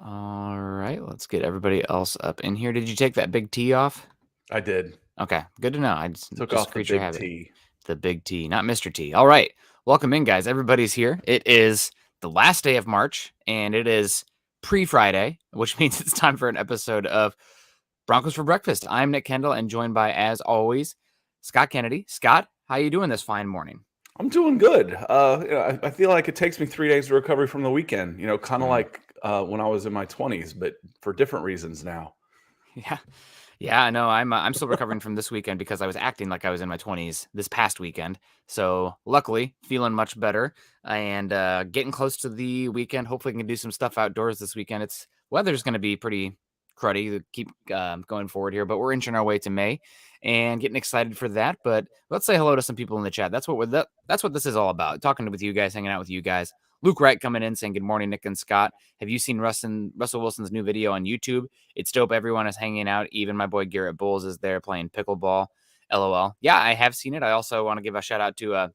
All right, let's get everybody else up in here. Did you take that big T off? I did. Okay, good to know. I Took just off the creature big habit. T. The big T, not Mr. T. All right, welcome in, guys. Everybody's here. It is the last day of March, and it is pre-Friday, which means it's time for an episode of Broncos for Breakfast. I'm Nick Kendell, and joined by, as always, Scott Kennedy. Scott, how you doing this fine morning? I'm doing good. I feel like it takes me 3 days to recover from the weekend. Kind of like when I was in my 20s, but for different reasons now. Yeah, I know. I'm still recovering from this weekend because I was acting like I was in my 20s this past weekend. So luckily, feeling much better and getting close to the weekend. Hopefully, we can do some stuff outdoors this weekend. Weather's going to be pretty cruddy to keep going forward here, but we're inching our way to May and getting excited for that. But let's say hello to some people in the chat. That's what this is all about. Talking with you guys, hanging out with you guys. Luke Wright coming in saying good morning, Nick and Scott. Have you seen Russell Wilson's new video on YouTube? It's dope. Everyone is hanging out. Even my boy Garrett Bowles is there playing pickleball. LOL. Yeah, I have seen it. I also want to give a shout out to a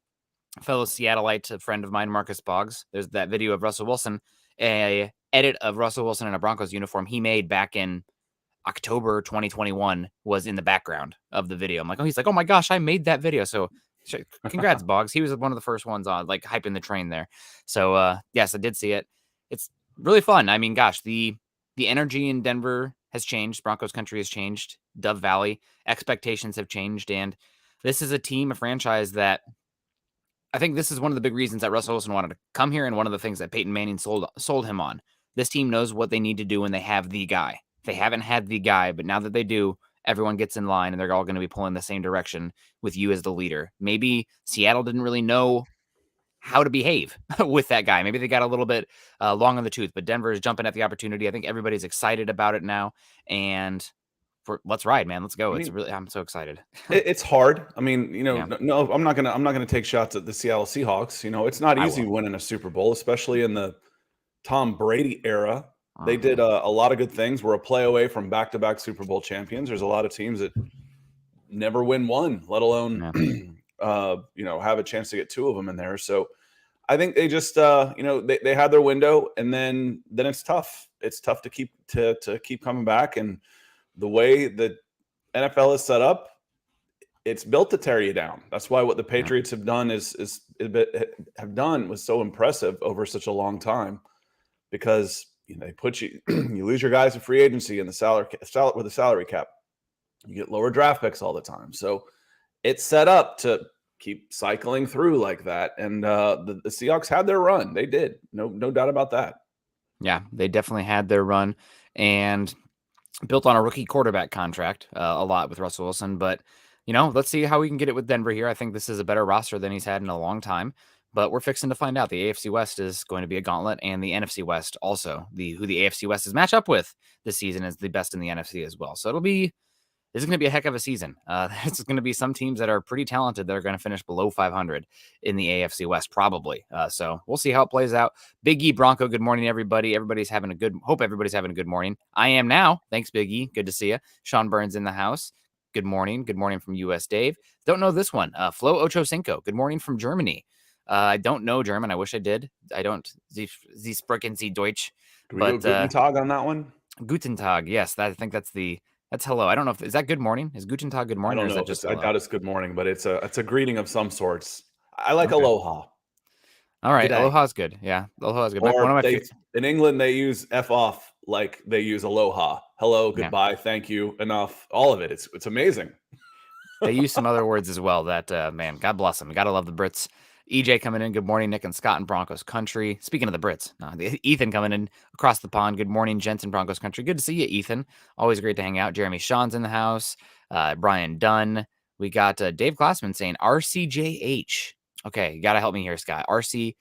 fellow Seattleite, a friend of mine, Marcus Boggs. There's that video of Russell Wilson, a edit of Russell Wilson in a Broncos uniform he made back in October 2021 was in the background of the video. I'm like, he's like, oh my gosh, I made that video. So congrats, Boggs. He was one of the first ones on, like, hyping the train there. So yes, I did see it. It's really fun. I mean, gosh, the energy in Denver has changed. Broncos country has changed. Dove Valley expectations have changed, and this is a team, a franchise that I think this is one of the big reasons that Russell Wilson wanted to come here, and one of the things that Peyton Manning sold him on. This team knows what they need to do when they have the guy. They haven't had the guy, but now that they do, everyone gets in line and they're all going to be pulling the same direction with you as the leader. Maybe Seattle didn't really know how to behave with that guy. Maybe they got a little bit long on the tooth, but Denver is jumping at the opportunity. I think everybody's excited about it now, and let's ride, man. Let's go. I'm so excited. It's hard. I mean, Yeah. no, I'm not gonna take shots at the Seattle Seahawks. It's not easy winning a Super Bowl, especially in the Tom Brady era. They did a lot of good things. We're a play away from back-to-back Super Bowl champions. There's a lot of teams that never win one, let alone have a chance to get two of them in there. So I think they just they had their window, and then it's tough. It's tough to keep coming back. And the way the NFL is set up, it's built to tear you down. That's why what the Patriots have done was so impressive over such a long time, because they put you lose your guys in free agency and the salary cap. You get lower draft picks all the time. So it's set up to keep cycling through like that. And the Seahawks had their run. They did. No doubt about that. Yeah, they definitely had their run and built on a rookie quarterback contract a lot with Russell Wilson. But, let's see how we can get it with Denver here. I think this is a better roster than he's had in a long time. But we're fixing to find out. The AFC West is going to be a gauntlet, and the NFC West also. Who the AFC West is matched up with this season is the best in the NFC as well. So this is going to be a heck of a season. It's going to be some teams that are pretty talented that are going to finish below 500 in the AFC West, probably. So we'll see how it plays out. Big E Bronco, good morning, everybody. Hope everybody's having a good morning. I am now. Thanks, Big E. Good to see you. Sean Burns in the house. Good morning. Good morning from US Dave. Don't know this one. Flo Ocho Cinco. Good morning from Germany. I don't know German. I wish I did. I don't. Sie sprechen Sie Deutsch. Do we go Guten Tag on that one? Guten Tag. Yes, I think that's hello. I don't know is that good morning? Is Guten Tag good morning? I don't know. Or is that just I doubt it's good morning, but it's a greeting of some sorts. I like aloha. All right, aloha is good. Yeah, aloha is good. Or in England, they use F off like they use aloha. Hello, goodbye, thank you, enough. All of it. It's amazing. They use some other words as well. That man, God bless them. Gotta love the Brits. EJ coming in. Good morning, Nick and Scott in Broncos country. Speaking of the Brits, Ethan coming in across the pond. Good morning, gents in Broncos country. Good to see you, Ethan. Always great to hang out. Jeremy Sean's in the house. Brian Dunn. We got Dave Glassman saying RCJH. Okay, you got to help me here, Scott. RC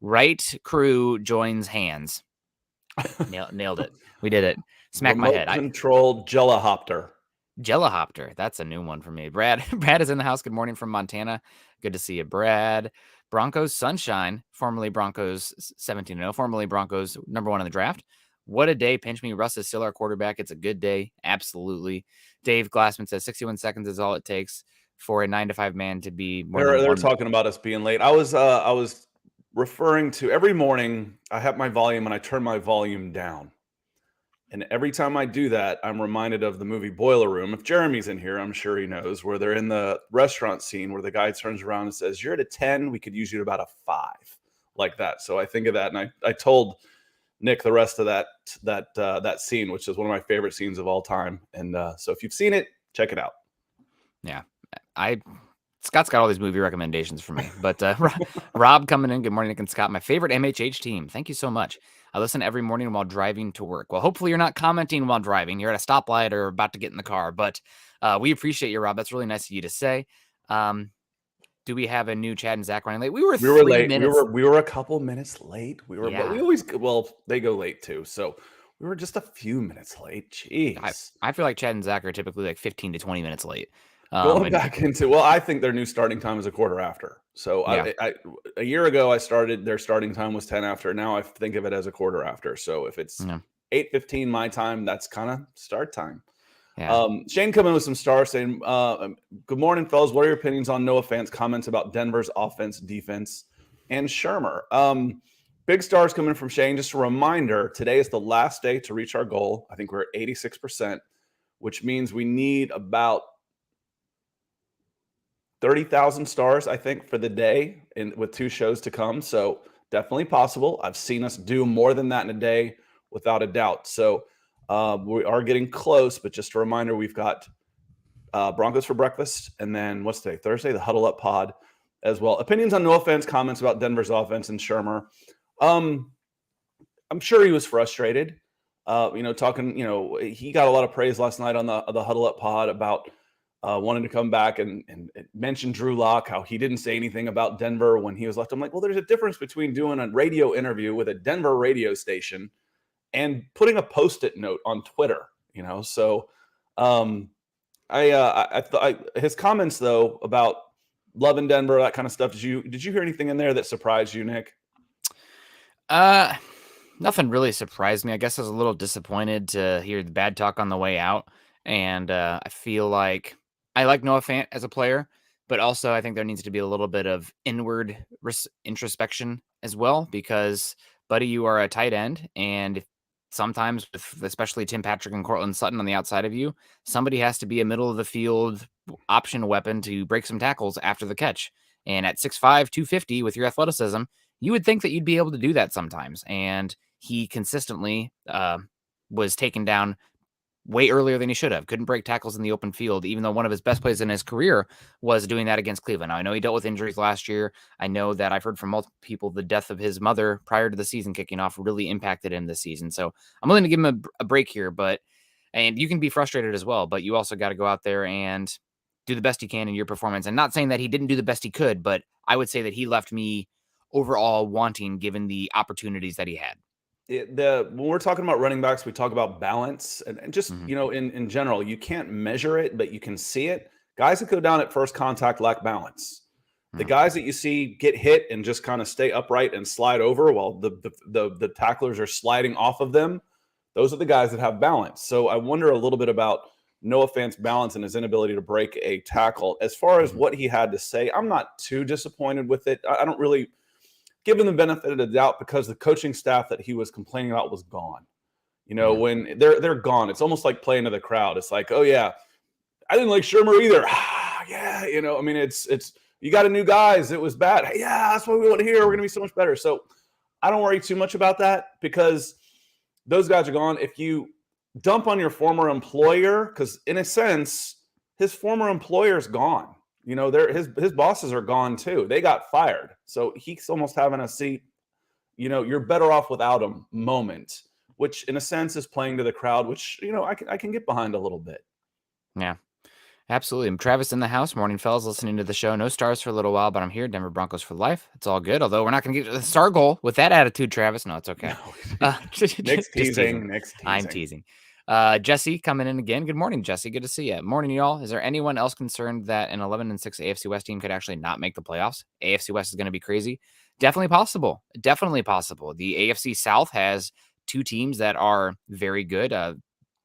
right crew joins hands. Nailed it. We did it. Smack my head. Controlled Jellahopter. Jellahopter. That's a new one for me. Brad is in the house. Good morning from Montana. Good to see you, Brad. Broncos Sunshine, formerly Broncos 17-0, formerly Broncos #1 in the draft. What a day. Pinch me. Russ is still our quarterback. It's a good day. Absolutely. Dave Glassman says 61 seconds is all it takes for a 9-to-5 man to be more They're talking about us being late. I was referring to every morning I have my volume and I turn my volume down. And every time I do that, I'm reminded of the movie Boiler Room. If Jeremy's in here, I'm sure he knows, where they're in the restaurant scene where the guy turns around and says, "You're at a 10, we could use you at about a 5," like that. So I think of that, and I told Nick the rest of that scene, which is one of my favorite scenes of all time. And so if you've seen it, check it out. Yeah, Scott's got all these movie recommendations for me, but Rob coming in. Good morning, Nick and Scott. My favorite MHH team. Thank you so much. I listen every morning while driving to work. Well, hopefully you're not commenting while driving. You're at a stoplight or about to get in the car, but we appreciate you, Rob. That's really nice of you to say. Do we have a new Chad and Zach running late? We were late. Minutes. We were a couple minutes late. Yeah. But we always, well, they go late too. So we were just a few minutes late. Jeez. I feel like Chad and Zach are typically like 15 to 20 minutes late. Going back into, well, I think their new starting time is a quarter after. So yeah. A year ago, their starting time was 10 after. Now I think of it as a quarter after. So if it's 8:15 my time, that's kind of start time. Yeah. Shane coming in with some stars saying, "Good morning, fellas. What are your opinions on Noah Fant's comments about Denver's offense, defense, and Shermer?" Big stars coming from Shane. Just a reminder, today is the last day to reach our goal. I think we're at 86%, which means we need about 30,000 stars, I think, for the day, with 2 shows to come. So definitely possible. I've seen us do more than that in a day, without a doubt. So we are getting close, but just a reminder, we've got Broncos for breakfast, and then what's today? Thursday, the Huddle Up Pod as well. Opinions on Noah Fant's comments about Denver's offense and Shermer. I'm sure he was frustrated. Talking, he got a lot of praise last night on the Huddle Up Pod about wanting to come back and mention Drew Lock, how he didn't say anything about Denver when he was left. I'm like, well, there's a difference between doing a radio interview with a Denver radio station and putting a Post-it note on Twitter, So I thought his comments, though, about loving Denver, that kind of stuff. Did you hear anything in there that surprised you, Nick? Nothing really surprised me. I guess I was a little disappointed to hear the bad talk on the way out. And I feel like I like Noah Fant as a player, but also I think there needs to be a little bit of inward introspection as well, because, buddy, you are a tight end, and sometimes, especially Tim Patrick and Cortland Sutton on the outside of you, somebody has to be a middle of the field option weapon to break some tackles after the catch. And at 6'5", 250 with your athleticism, you would think that you'd be able to do that sometimes. And he consistently was taken down way earlier than he should have. Couldn't break tackles in the open field, even though one of his best plays in his career was doing that against Cleveland. Now, I know he dealt with injuries last year. I know that I've heard from multiple people the death of his mother prior to the season kicking off really impacted him this season. So I'm willing to give him a break here, and you can be frustrated as well, but you also got to go out there and do the best you can in your performance. And not saying that he didn't do the best he could, but I would say that he left me overall wanting, given the opportunities that he had. When we're talking about running backs, we talk about balance and just, in general, you can't measure it, but you can see it. Guys that go down at first contact lack balance. The guys that you see get hit and just kind of stay upright and slide over while the tacklers are sliding off of them, those are the guys that have balance. So I wonder a little bit about Noah Fant's balance and his inability to break a tackle. As far as what he had to say, I'm not too disappointed with it. I don't really give him the benefit of the doubt, because the coaching staff that he was complaining about was gone. When they're gone, it's almost like playing to the crowd. It's like, oh yeah, I didn't like Shermer either. Yeah, it's you got a new guys. It was bad. Hey, yeah, that's what we want to hear. We're gonna be so much better. So I don't worry too much about that, because those guys are gone. If you dump on your former employer, because in a sense, his former employer's gone. His bosses are gone too. They got fired. So he's almost having a seat, you're better off without him moment, which in a sense is playing to the crowd, which, I can get behind a little bit. Yeah, absolutely. I'm Travis in the house. Morning, fellas, listening to the show. No stars for a little while, but I'm here. Denver Broncos for life. It's all good. Although we're not going to get to the star goal with that attitude, Travis. No, it's okay. No. Nick's teasing. I'm teasing. Jesse coming in again. Good morning, Jesse. Good to see you. Morning, y'all. Is there anyone else concerned that an 11-6 AFC West team could actually not make the playoffs? AFC West is going to be crazy. Definitely possible. Definitely possible. The AFC South has 2 teams that are very good.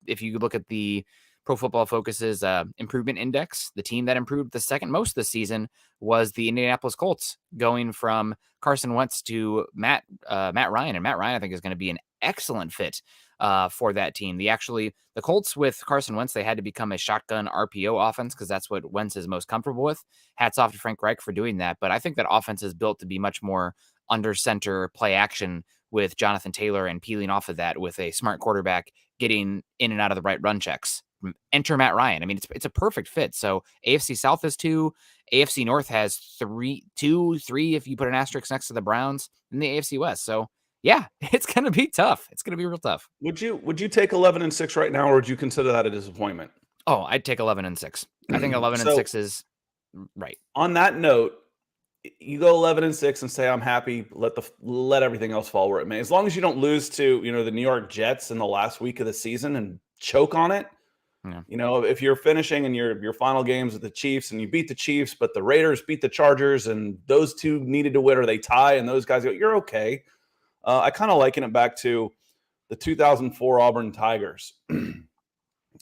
If you look at the Pro Football Focus's improvement index, the team that improved the second most this season was the Indianapolis Colts, going from Carson Wentz to Matt Ryan. And Matt Ryan, I think, is going to be an excellent fit for that team. The Colts with Carson Wentz, they had to become a shotgun RPO offense because that's what Wentz is most comfortable with. Hats off to Frank Reich for doing that. But I think that offense is built to be much more under center play action with Jonathan Taylor and peeling off of that with a smart quarterback getting in and out of the right run checks. Enter Matt Ryan. I mean, it's a perfect fit. So AFC South is 2. AFC North has 3 if you put an asterisk next to the Browns in the AFC West. So yeah, it's going to be tough. It's going to be real tough. Would you take 11-6 right now, or would you consider that a disappointment? Oh, I'd take 11-6. I think 11-6 is right. On that note, you go 11-6 and say I'm happy. Let everything else fall where it may. As long as you don't lose to the New York Jets in the last week of the season and choke on it. Yeah. If you're finishing in your final games with the Chiefs and you beat the Chiefs, but the Raiders beat the Chargers and those two needed to win or they tie and those guys go, you're okay. I kind of liken it back to the 2004 Auburn Tigers.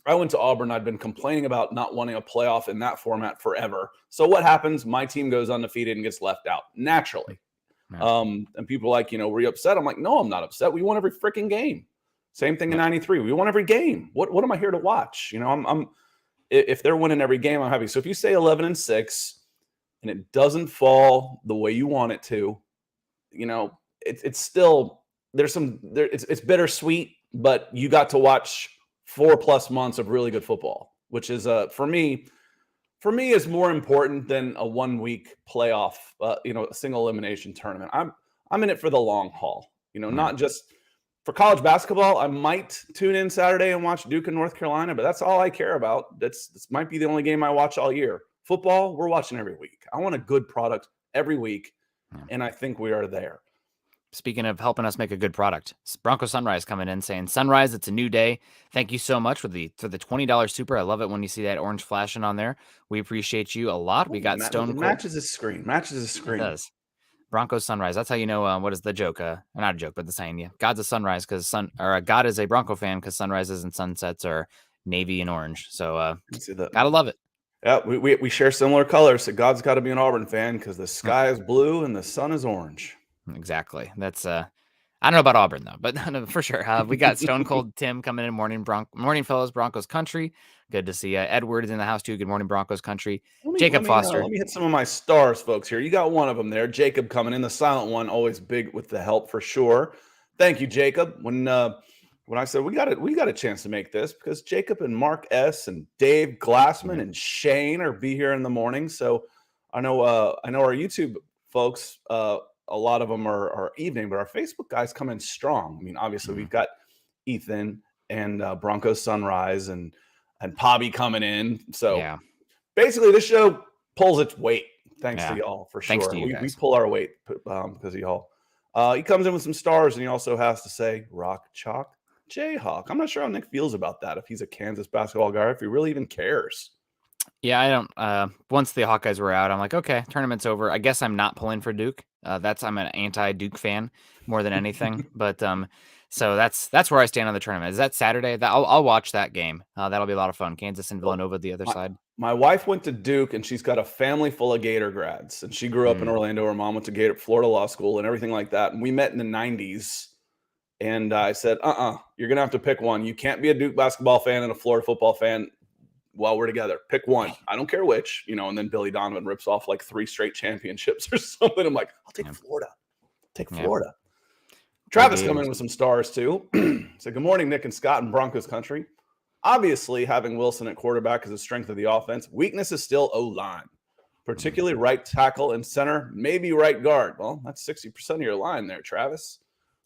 I went to Auburn. I'd been complaining about not wanting a playoff in that format forever. So what happens? My team goes undefeated and gets left out naturally. Yeah. And people are like, were you upset? I'm like, no, I'm not upset. We won every freaking game. Same thing in 93. We won every game. What am I here to watch? If they're winning every game, I'm happy. So if you say 11-6 and it doesn't fall the way you want it to, it's still it's bittersweet, but you got to watch 4+ months of really good football, which is for me is more important than a 1-week playoff, a single elimination tournament. I'm in it for the long haul, not just for college basketball. I might tune in Saturday and watch Duke and North Carolina, but that's all I care about. This might be the only game I watch all year. Football, we're watching every week. I want a good product every week, and I think we are there. Speaking of helping us make a good product, Broncos Sunrise coming in saying, Sunrise, it's a new day. Thank you so much for the $20 super. I love it when you see that orange flashing on there. We appreciate you a lot. We got Stone Cold. Matches his screen. It does. Broncos Sunrise. That's how you know what is the joke. Not a joke, but the saying. Yeah, God's a sunrise because God is a Bronco fan because sunrises and sunsets are navy and orange. So gotta love it. Yeah, we share similar colors. So God's got to be an Auburn fan because the sky is blue and the sun is orange. Exactly. That's I don't know about Auburn though, but for sure. We got Stone Cold Tim coming in. Morning fellas, Broncos country. Good to see Edward is in the house too. Good morning, Broncos country. Jacob Foster. Let me hit some of my stars, folks. Here, you got one of them there. Jacob coming in, the silent one, always big with the help for sure. Thank you, Jacob. When I said we got a chance to make this because Jacob and Mark S and Dave Glassman and Shane are be here in the morning. So I know our YouTube folks. A lot of them are evening, but our Facebook guys come in strong. I mean, obviously we've got Ethan and Broncos Sunrise and Pobby coming in. So basically this show pulls its weight. Thanks to y'all for sure. Thanks to you guys. We pull our weight because of y'all. He comes in with some stars and he also has to say Rock Chalk Jayhawk. I'm not sure how Nick feels about that. If he's a Kansas basketball guy, if he really even cares. Yeah, I don't. Once the Hawkeyes were out, I'm like, okay, tournament's over. I guess I'm not pulling for Duke. I'm an anti-Duke fan more than anything. But so that's where I stand on the tournament. Is that Saturday? I'll watch that game. That'll be a lot of fun. Kansas and Villanova the other side. My wife went to Duke, and she's got a family full of Gator grads. And she grew up in Orlando. Her mom went to Florida Law School and everything like that. And we met in the 90s. And I said, you're going to have to pick one. You can't be a Duke basketball fan and a Florida football fan while we're together. Pick one. I don't care which, and then Billy Donovan rips off like 3 straight championships or something. I'm like, I'll take Florida. Florida. Travis coming in with some stars too. So good morning, Nick and Scott in Broncos country. Obviously, having Wilson at quarterback is a strength of the offense. Weakness is still O-line, particularly right tackle and center, maybe right guard. Well, that's 60% of your line there, Travis.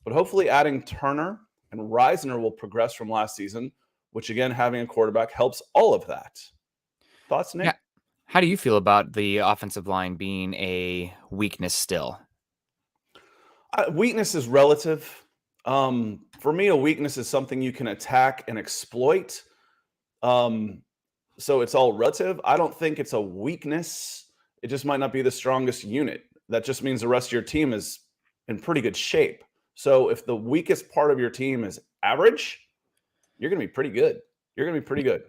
But hopefully adding Turner and Reisner will progress from last season, which again, having a quarterback helps all of that. Thoughts, Nick? Yeah. How do you feel about the offensive line being a weakness still? Weakness is relative. For me, a weakness is something you can attack and exploit. So it's all relative. I don't think it's a weakness. It just might not be the strongest unit. That just means the rest of your team is in pretty good shape. So if the weakest part of your team is average, you're going to be pretty good.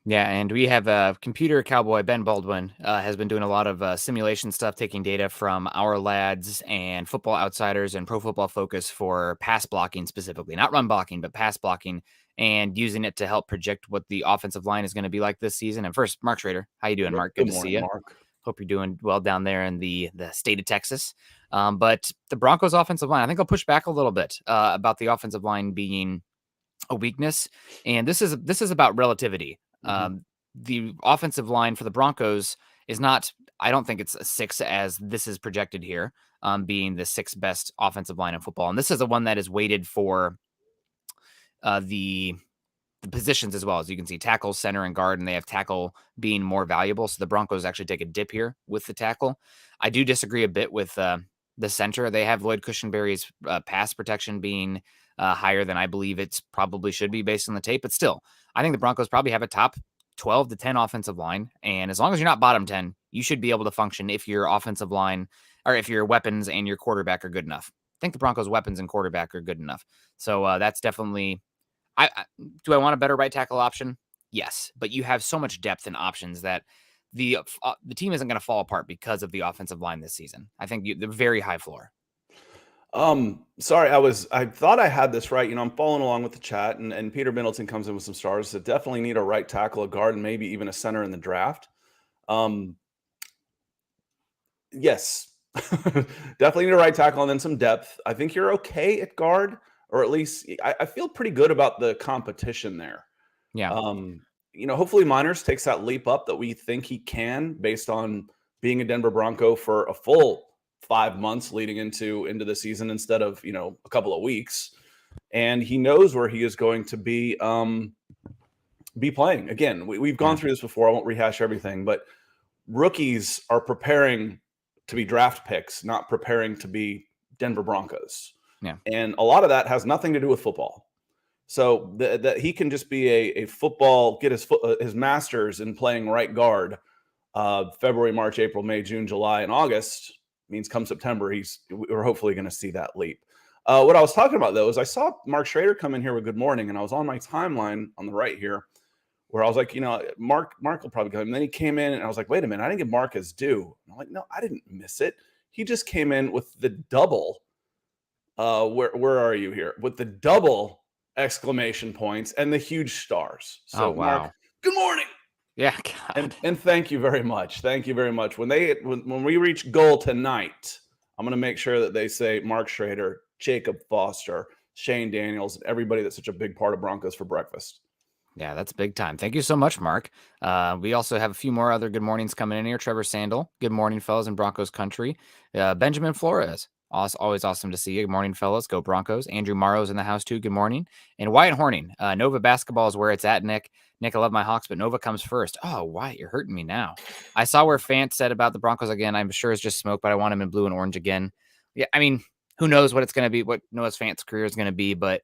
Yeah, and we have a computer cowboy, Ben Baldwin, has been doing a lot of simulation stuff, taking data from Our Lads and Football Outsiders and Pro Football Focus for pass blocking specifically, not run blocking, but pass blocking, and using it to help project what the offensive line is going to be like this season. And first, Mark Schrader, how you doing, Mark? Good Good to see morning, you. Mark. Hope you're doing well down there in the state of Texas. But the Broncos offensive line, I think I'll push back a little bit about the offensive line being a weakness, and this is about relativity. The offensive line for the Broncos is not. I don't think it's a 6 as this is projected here, being the 6th best offensive line in football, and this is the one that is weighted for the positions as well. As you can see, tackle, center, and guard, and they have tackle being more valuable. So the Broncos actually take a dip here with the tackle. I do disagree a bit with the center. They have Lloyd Cushenberry's pass protection being higher than I believe it's probably should be based on the tape. But still, I think the Broncos probably have a top 12 to 10 offensive line. And as long as you're not bottom 10, you should be able to function if your offensive line or if your weapons and your quarterback are good enough. I think the Broncos' weapons and quarterback are good enough. So that's definitely do I want a better right tackle option? Yes, but you have so much depth and options that the team isn't going to fall apart because of the offensive line this season. I think the very high floor. Sorry, I thought I had this right. I'm following along with the chat, and Peter Middleton comes in with some stars that definitely need a right tackle, a guard, and maybe even a center in the draft. Yes, definitely need a right tackle and then some depth. I think you're okay at guard, or at least I feel pretty good about the competition there. Yeah. Hopefully Miners takes that leap up that we think he can based on being a Denver Bronco for a full 5 months leading into the season instead of, a couple of weeks. And he knows where he is going to be playing. Again, we've gone through this before. I won't rehash everything, but rookies are preparing to be draft picks, not preparing to be Denver Broncos. Yeah. And a lot of that has nothing to do with football. So that he can just be a football, get his master's in playing right guard, February, March, April, May, June, July, and August means come September, we're hopefully going to see that leap. What I was talking about though is I saw Mark Schrader come in here with good morning, and I was on my timeline on the right here where I was like, Mark will probably come. And then he came in and I was like, wait a minute, I didn't give Mark his due. And I'm like, no, I didn't miss it. He just came in with the double. Where are you here? With the double exclamation points and the huge stars. So wow. Mark, good morning. Yeah. And thank you very much. Thank you very much. When we reach goal tonight, I'm going to make sure that they say Mark Schrader, Jacob Foster, Shane Daniels, and everybody that's such a big part of Broncos for breakfast. Yeah, that's big time. Thank you so much, Mark. We also have a few more other good mornings coming in here. Trevor Sandel, good morning, fellas in Broncos country. Benjamin Flores, always awesome to see you. Good morning, fellas. Go Broncos. Andrew Morrow's in the house too. Good morning. And Wyatt Horning, Nova basketball is where it's at, Nick. Nick, I love my Hawks, but Nova comes first. Oh, Wyatt, you're hurting me now. I saw where Fant said about the Broncos again. I'm sure it's just smoke, but I want him in blue and orange again. Yeah, I mean, who knows what it's going to be, what Noah Fant's career is going to be, but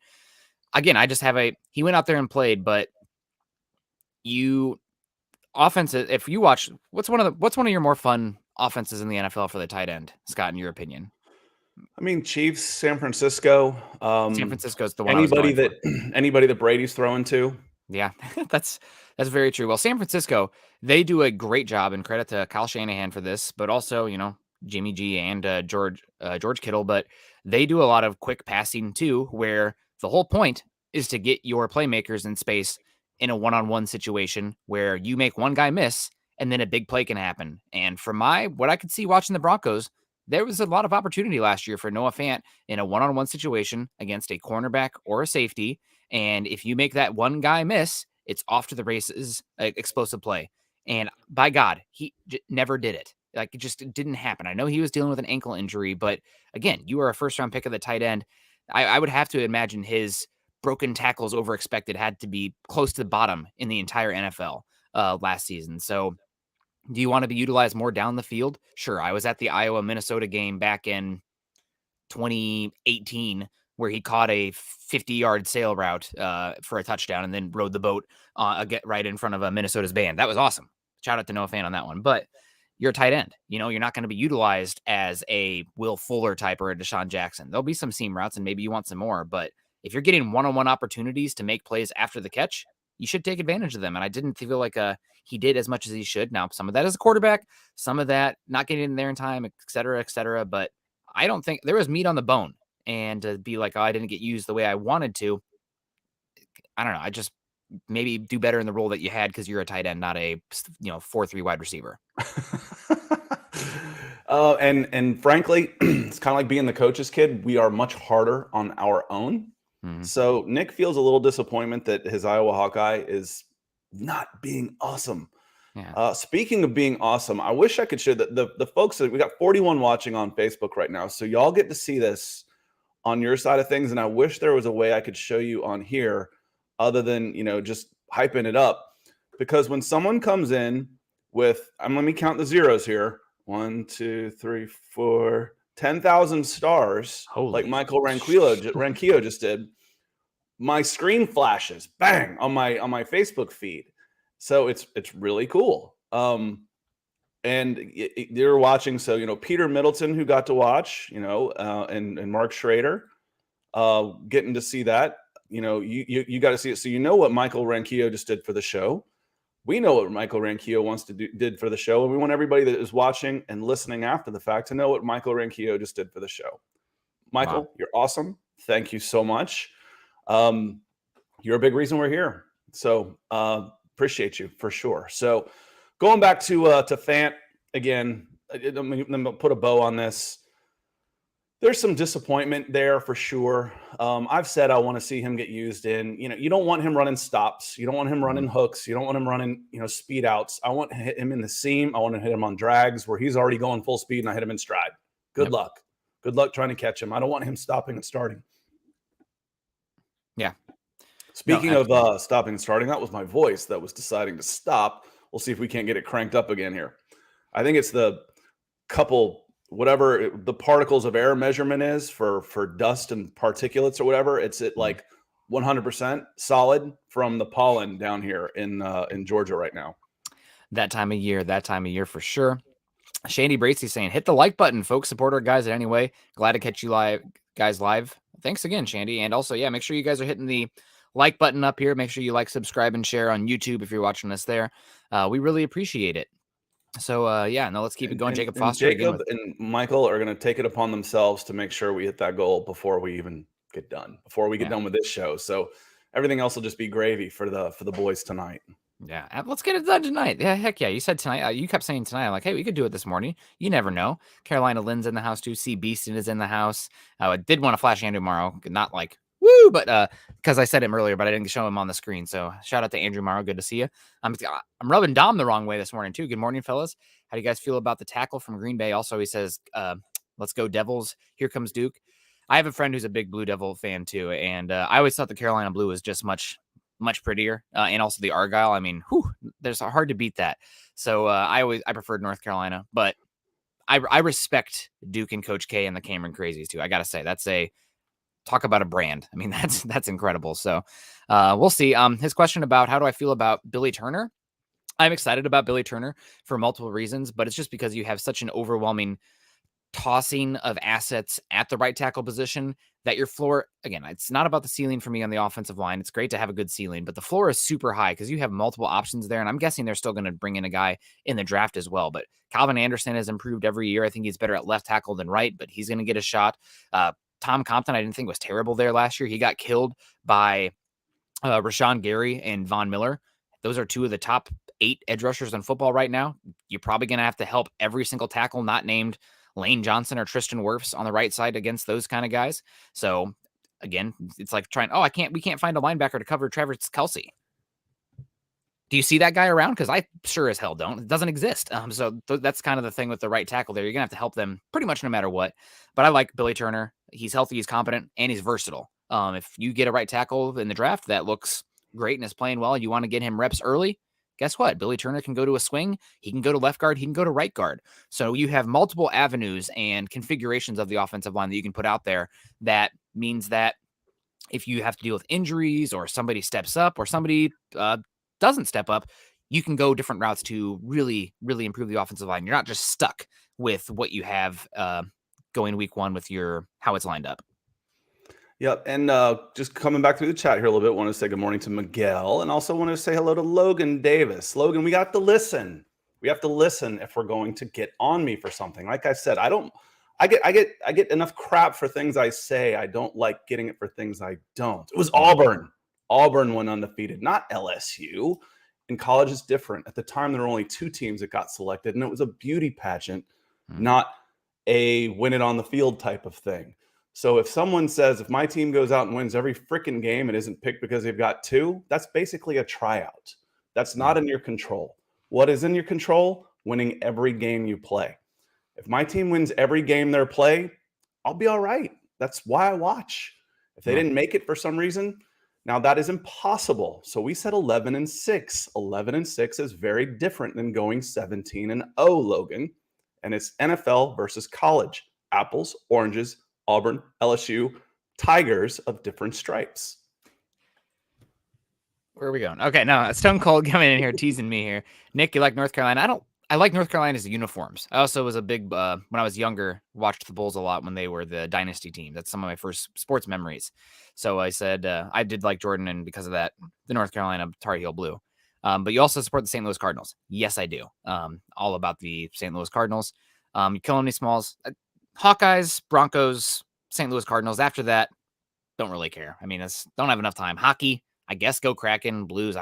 again, I just have he went out there and played, but offenses, if you watch, what's one of your more fun offenses in the NFL for the tight end, Scott, in your opinion? I mean, Chiefs, San Francisco. San Francisco's the one. Anybody that Brady's throwing to. Yeah, that's very true. Well, San Francisco, they do a great job, and credit to Kyle Shanahan for this, but also, Jimmy G and George Kittle, but they do a lot of quick passing too, where the whole point is to get your playmakers in space in a one-on-one situation where you make one guy miss and then a big play can happen. And from what I could see watching the Broncos, there was a lot of opportunity last year for Noah Fant in a one-on-one situation against a cornerback or a safety. And if you make that one guy miss, it's off to the races, explosive play. And by God, he never did it. Like, it just didn't happen. I know he was dealing with an ankle injury, but again, you were a first-round pick of the tight end. I would have to imagine his broken tackles over expected had to be close to the bottom in the entire NFL last season. So do you want to be utilized more down the field? Sure. I was at the Iowa-Minnesota game back in 2018 where he caught a 50-yard sail route for a touchdown and then rode the boat right in front of Minnesota's band. That was awesome. Shout out to Noah Fant on that one. But you're a tight end. You're not going to be utilized as a Will Fuller type or a Deshaun Jackson. There'll be some seam routes and maybe you want some more, but if you're getting one-on-one opportunities to make plays after the catch, you should take advantage of them. And I didn't feel like he did as much as he should. Now, some of that is a quarterback, some of that not getting in there in time, et cetera, et cetera. But I don't think there was meat on the bone. And to be like, oh, I didn't get used the way I wanted to. I don't know. I just maybe do better in the role that you had because you're a tight end, not a 4-3 wide receiver. And frankly, it's kind of like being the coach's kid. We are much harder on our own. Mm-hmm. So Nick feels a little disappointment that his Iowa Hawkeye is not being awesome. Yeah. Speaking of being awesome, I wish I could share the folks that we got 41 watching on Facebook right now. So y'all get to see this on your side of things. And I wish there was a way I could show you on here other than, just hyping it up. Because when someone comes in with, let me count the zeros here. 1, 2, 3, 4, 10,000 stars, like Michael Ranquillo just did. My screen flashes, bang, on my Facebook feed. So it's really cool. And you're watching. So, Peter Middleton, who got to watch, and Mark Schrader, getting to see that, you got to see it. So, what Michael Ranquillo just did for the show. We know what Michael Ranquillo did for the show. And we want everybody that is watching and listening after the fact to know what Michael Ranquillo just did for the show. Michael, wow. You're awesome. Thank you so much. You're a big reason we're here. So, appreciate you for sure. So going back to Fant again, I'm gonna put a bow on this. There's some disappointment there for sure. I've said I want to see him get used in, you don't want him running stops. You don't want him running hooks. You don't want him running, speed outs. I want to hit him in the seam. I want to hit him on drags where he's already going full speed and I hit him in stride. Good luck. Good luck trying to catch him. I don't want him stopping and starting. Yeah. Speaking of stopping and starting, that was my voice that was deciding to stop. We'll see if we can't get it cranked up again here. I think it's the couple, whatever the particles of air measurement is for dust and particulates or whatever. It's at like 100% solid from the pollen down here in Georgia right now. That time of year for sure. Shandy Bracey saying, hit the like button, folks. Support our guys in any way. Glad to catch you guys live. Thanks again, Shandy. And also, make sure you guys are hitting the like button up here. Make sure you like, subscribe, and share on YouTube if you're watching us there. We really appreciate it. So, now let's keep it going. Jacob Foster. Jacob and Michael are going to take it upon themselves to make sure we hit that goal before we even get done, before we get done with this show. So everything else will just be gravy for the boys tonight. Yeah, let's get it done tonight. Yeah, heck yeah. You said tonight. You kept saying tonight. I'm like, hey, we could do it this morning. You never know. Carolina Lynn's in the house too. C. Beeston is in the house. I did want to flash Andrew Morrow. Not like, woo, but because I said him earlier, but I didn't show him on the screen. So shout out to Andrew Morrow. Good to see you. I'm rubbing Dom the wrong way this morning too. Good morning, fellas. How do you guys feel about the tackle from Green Bay? Also, he says, let's go Devils. Here comes Duke. I have a friend who's a big Blue Devil fan too. And I always thought the Carolina Blue was just much prettier, and also the Argyle. I mean, there's hard to beat that. So I preferred North Carolina, but I respect Duke and Coach K and the Cameron Crazies too. I gotta say, that's talk about a brand. I mean, that's incredible. So we'll see. His question about how do I feel about Billy Turner? I'm excited about Billy Turner for multiple reasons, but it's just because you have such an overwhelming tossing of assets at the right tackle position that your floor, again, it's not about the ceiling for me on the offensive line. It's great to have a good ceiling, but the floor is super high because you have multiple options there. And I'm guessing they're still going to bring in a guy in the draft as well. But Calvin Anderson has improved every year. I think he's better at left tackle than right, but he's going to get a shot. Tom Compton, I didn't think was terrible there last year. He got killed by Rashawn Gary and Von Miller. Those are two of the top 8 edge rushers in football right now. You're probably going to have to help every single tackle not named Lane Johnson or Tristan Wirfs on the right side against those kind of guys. So again, it's like we can't find a linebacker to cover Travis Kelce. Do you see that guy around? Because I sure as hell don't. It doesn't exist. So that's kind of the thing with the right tackle there. You're going to have to help them pretty much no matter what. But I like Billy Turner. He's healthy, he's competent, and he's versatile. If you get a right tackle in the draft that looks great and is playing well and you want to get him reps early, guess what? Billy Turner can go to a swing. He can go to left guard. He can go to right guard. So you have multiple avenues and configurations of the offensive line that you can put out there. That means that if you have to deal with injuries or somebody steps up or somebody doesn't step up, you can go different routes to really, really improve the offensive line. You're not just stuck with what you have going week one with how it's lined up. Yep. And just coming back through the chat here a little bit, want to say good morning to Miguel, and also want to say hello to Logan Davis. Logan, we got to listen. We have to listen if we're going to get on me for something. Like I said, I get enough crap for things I say. I don't like getting it for things I don't. It was Auburn. Auburn went undefeated, not LSU. In college, it's different. At the time, there were only 2 teams that got selected, and it was a beauty pageant, not a win it on the field type of thing. So if someone says, if my team goes out and wins every freaking game and isn't picked because they've got 2, that's basically a tryout. That's not in your control. What is in your control? Winning every game you play. If my team wins every game they play, I'll be all right. That's why I watch. If they didn't make it for some reason, now that is impossible. So we said 11-6. 11-6 is very different than going 17-0, Logan. And it's NFL versus college. Apples, oranges, Auburn, LSU, Tigers of different stripes. Where are we going? Okay, no, Stone Cold coming in here teasing me here. Nick, you like North Carolina? I like North Carolina's uniforms. I also was a big, when I was younger, watched the Bulls a lot when they were the dynasty team. That's some of my first sports memories. So I said, I did like Jordan, and because of that, the North Carolina Tar Heel Blue. But you also support the St. Louis Cardinals. Yes, I do. All about the St. Louis Cardinals. You kill any smalls. Hawkeyes, Broncos, St. Louis Cardinals. After that, don't really care. I mean, don't have enough time. Hockey, I guess go Kraken, Blues,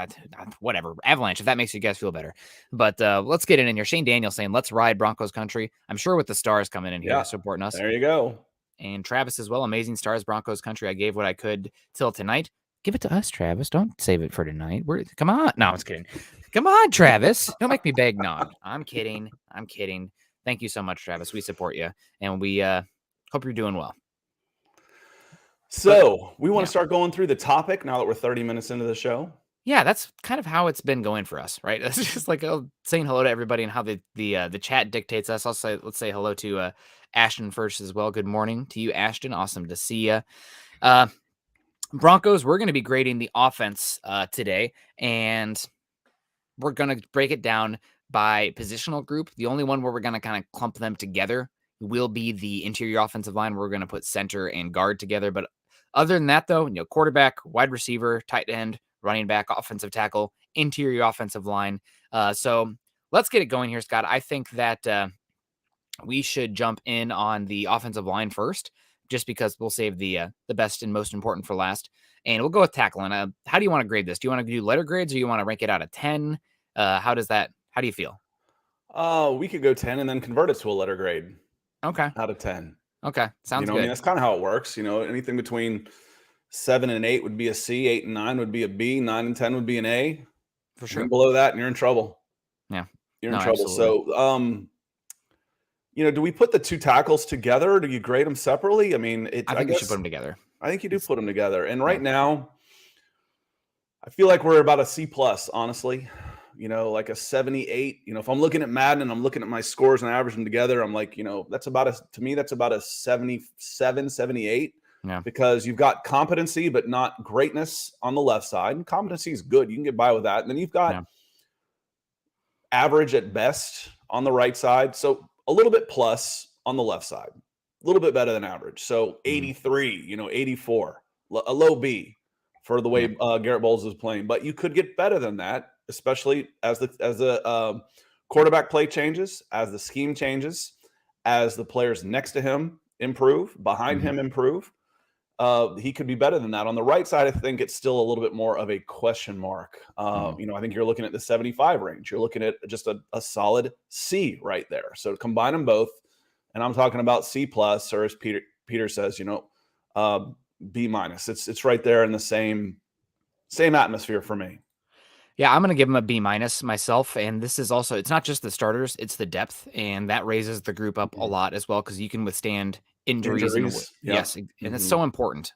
whatever. Avalanche, if that makes you guys feel better. But let's get in here. Shane Daniels saying, let's ride Broncos country. I'm sure with the Stars coming in here supporting us. There you go. And Travis as well. Amazing Stars, Broncos country. I gave what I could till tonight. Give it to us, Travis. Don't save it for tonight. Come on. No, I was kidding. Come on, Travis. Don't make me beg. No, I'm kidding. Thank you so much, Travis. We support you. And we hope you're doing well. So we want to start going through the topic now that we're 30 minutes into the show. Yeah, that's kind of how it's been going for us, right? That's just like saying hello to everybody and how the chat dictates us. Let's say hello to Ashton first as well. Good morning to you, Ashton. Awesome to see you. Broncos, we're going to be grading the offense today, and we're going to break it down by positional group. The only one where we're going to kind of clump them together will be the interior offensive line. We're going to put center and guard together. But other than that, though, quarterback, wide receiver, tight end, running back, offensive tackle, interior offensive line. So let's get it going here, Scott. I think that we should jump in on the offensive line first, just because we'll save the best and most important for last. And we'll go with tackling. How do you want to grade this? Do you want to do letter grades, or you want to rank it out of 10? How do you feel? We could go 10 and then convert it to a letter grade. Okay. Out of 10. Okay. Sounds good. I mean, that's kind of how it works. Anything between 7 and 8 would be a C, 8 and 9 would be a B, 9 and 10 would be an A. For sure. Below that, and you're in trouble. Yeah. You're in trouble. Absolutely. So, do we put the 2 tackles together, or do you grade them separately? I mean, I think you should put them together. I think you do put them together. And right now, I feel like we're about a C+, honestly. Like a 78. If I'm looking at Madden and I'm looking at my scores and I average them together, I'm like, that's about a 77, 78. Yeah. Because you've got competency, but not greatness on the left side. And competency is good. You can get by with that. And then you've got average at best on the right side. So a little bit plus on the left side, a little bit better than average. So 83, 84, a low B for the way Garrett Bowles is playing. But you could get better than that, especially as the quarterback play changes, as the scheme changes, as the players next to him improve, behind him improve. He could be better than that. On the right side, I think it's still a little bit more of a question mark. I think you're looking at the 75 range. You're looking at just a solid C right there. So to combine them both, and I'm talking about C+, or as Peter says, B-. It's right there in the same atmosphere for me. Yeah, I'm going to give him a B- myself. And this is also, it's not just the starters, it's the depth. And that raises the group up a lot as well, because you can withstand injuries. Yes. And it's so important.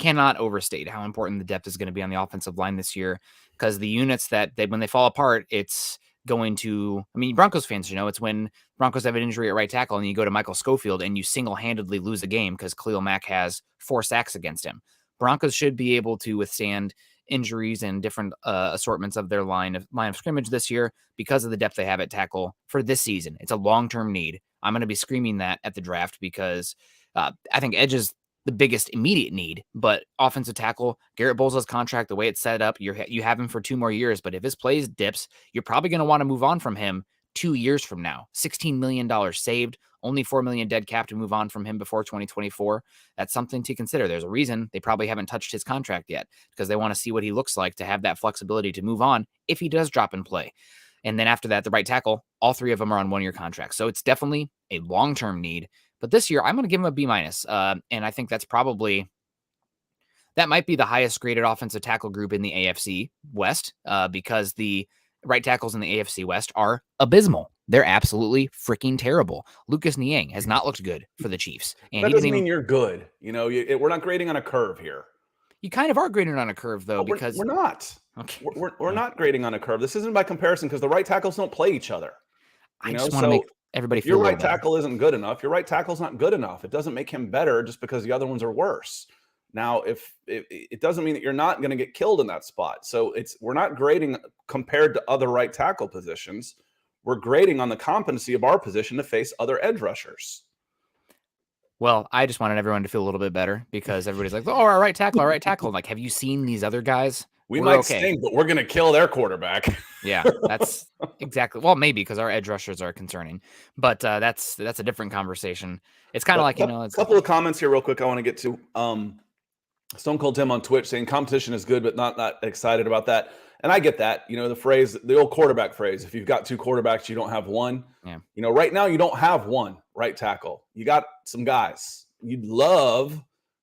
Cannot overstate how important the depth is going to be on the offensive line this year, because the units that when they fall apart, it's going to, Broncos fans, it's when Broncos have an injury at right tackle and you go to Michael Schofield and you single-handedly lose a game because Khalil Mack has 4 sacks against him. Broncos should be able to withstand injuries and different assortments of their line of scrimmage this year because of the depth they have at tackle for this season. It's a long-term need. I'm going to be screaming that at the draft because I think edge is the biggest immediate need. But offensive tackle, Garrett Bowles' contract, the way it's set up, you have him for 2 more years. But if his plays dips, you're probably going to want to move on from him 2 years from now. $16 million saved, only $4 million dead cap to move on from him before 2024. That's something to consider. There's a reason they probably haven't touched his contract yet, because they want to see what he looks like to have that flexibility to move on if he does drop and play. And then after that, the right tackle, all 3 of them are on 1-year contracts. So it's definitely a long-term need. But this year, I'm going to give him a B-. And I think that might be the highest graded offensive tackle group in the AFC West, because the right tackles in the AFC West are abysmal. They're absolutely freaking terrible. Lucas Niang has not looked good for the Chiefs. And that doesn't mean you're good. We're not grading on a curve here. You kind of are grading on a curve, though, because we're not. Okay. We're not grading on a curve. This isn't by comparison, because the right tackles don't play each other. I just want to make everybody feel your right tackle isn't good enough. Your right tackle's not good enough. It doesn't make him better just because the other ones are worse. Now, if it doesn't mean that you're not going to get killed in that spot. So we're not grading compared to other right tackle positions. We're grading on the competency of our position to face other edge rushers. Well, I just wanted everyone to feel a little bit better, because everybody's like, oh, our right tackle. I'm like, have you seen these other guys? We might stink, but we're going to kill their quarterback. Yeah, that's exactly. Well, maybe, because our edge rushers are concerning, but that's a different conversation. It's kind of like, a couple of comments here real quick I want to get to. Stone Cold Tim on Twitch saying competition is good, but not excited about that. And I get that. The old quarterback phrase, if you've got 2 quarterbacks, you don't have one. Yeah. Right now you don't have one right tackle. You got some guys. You'd love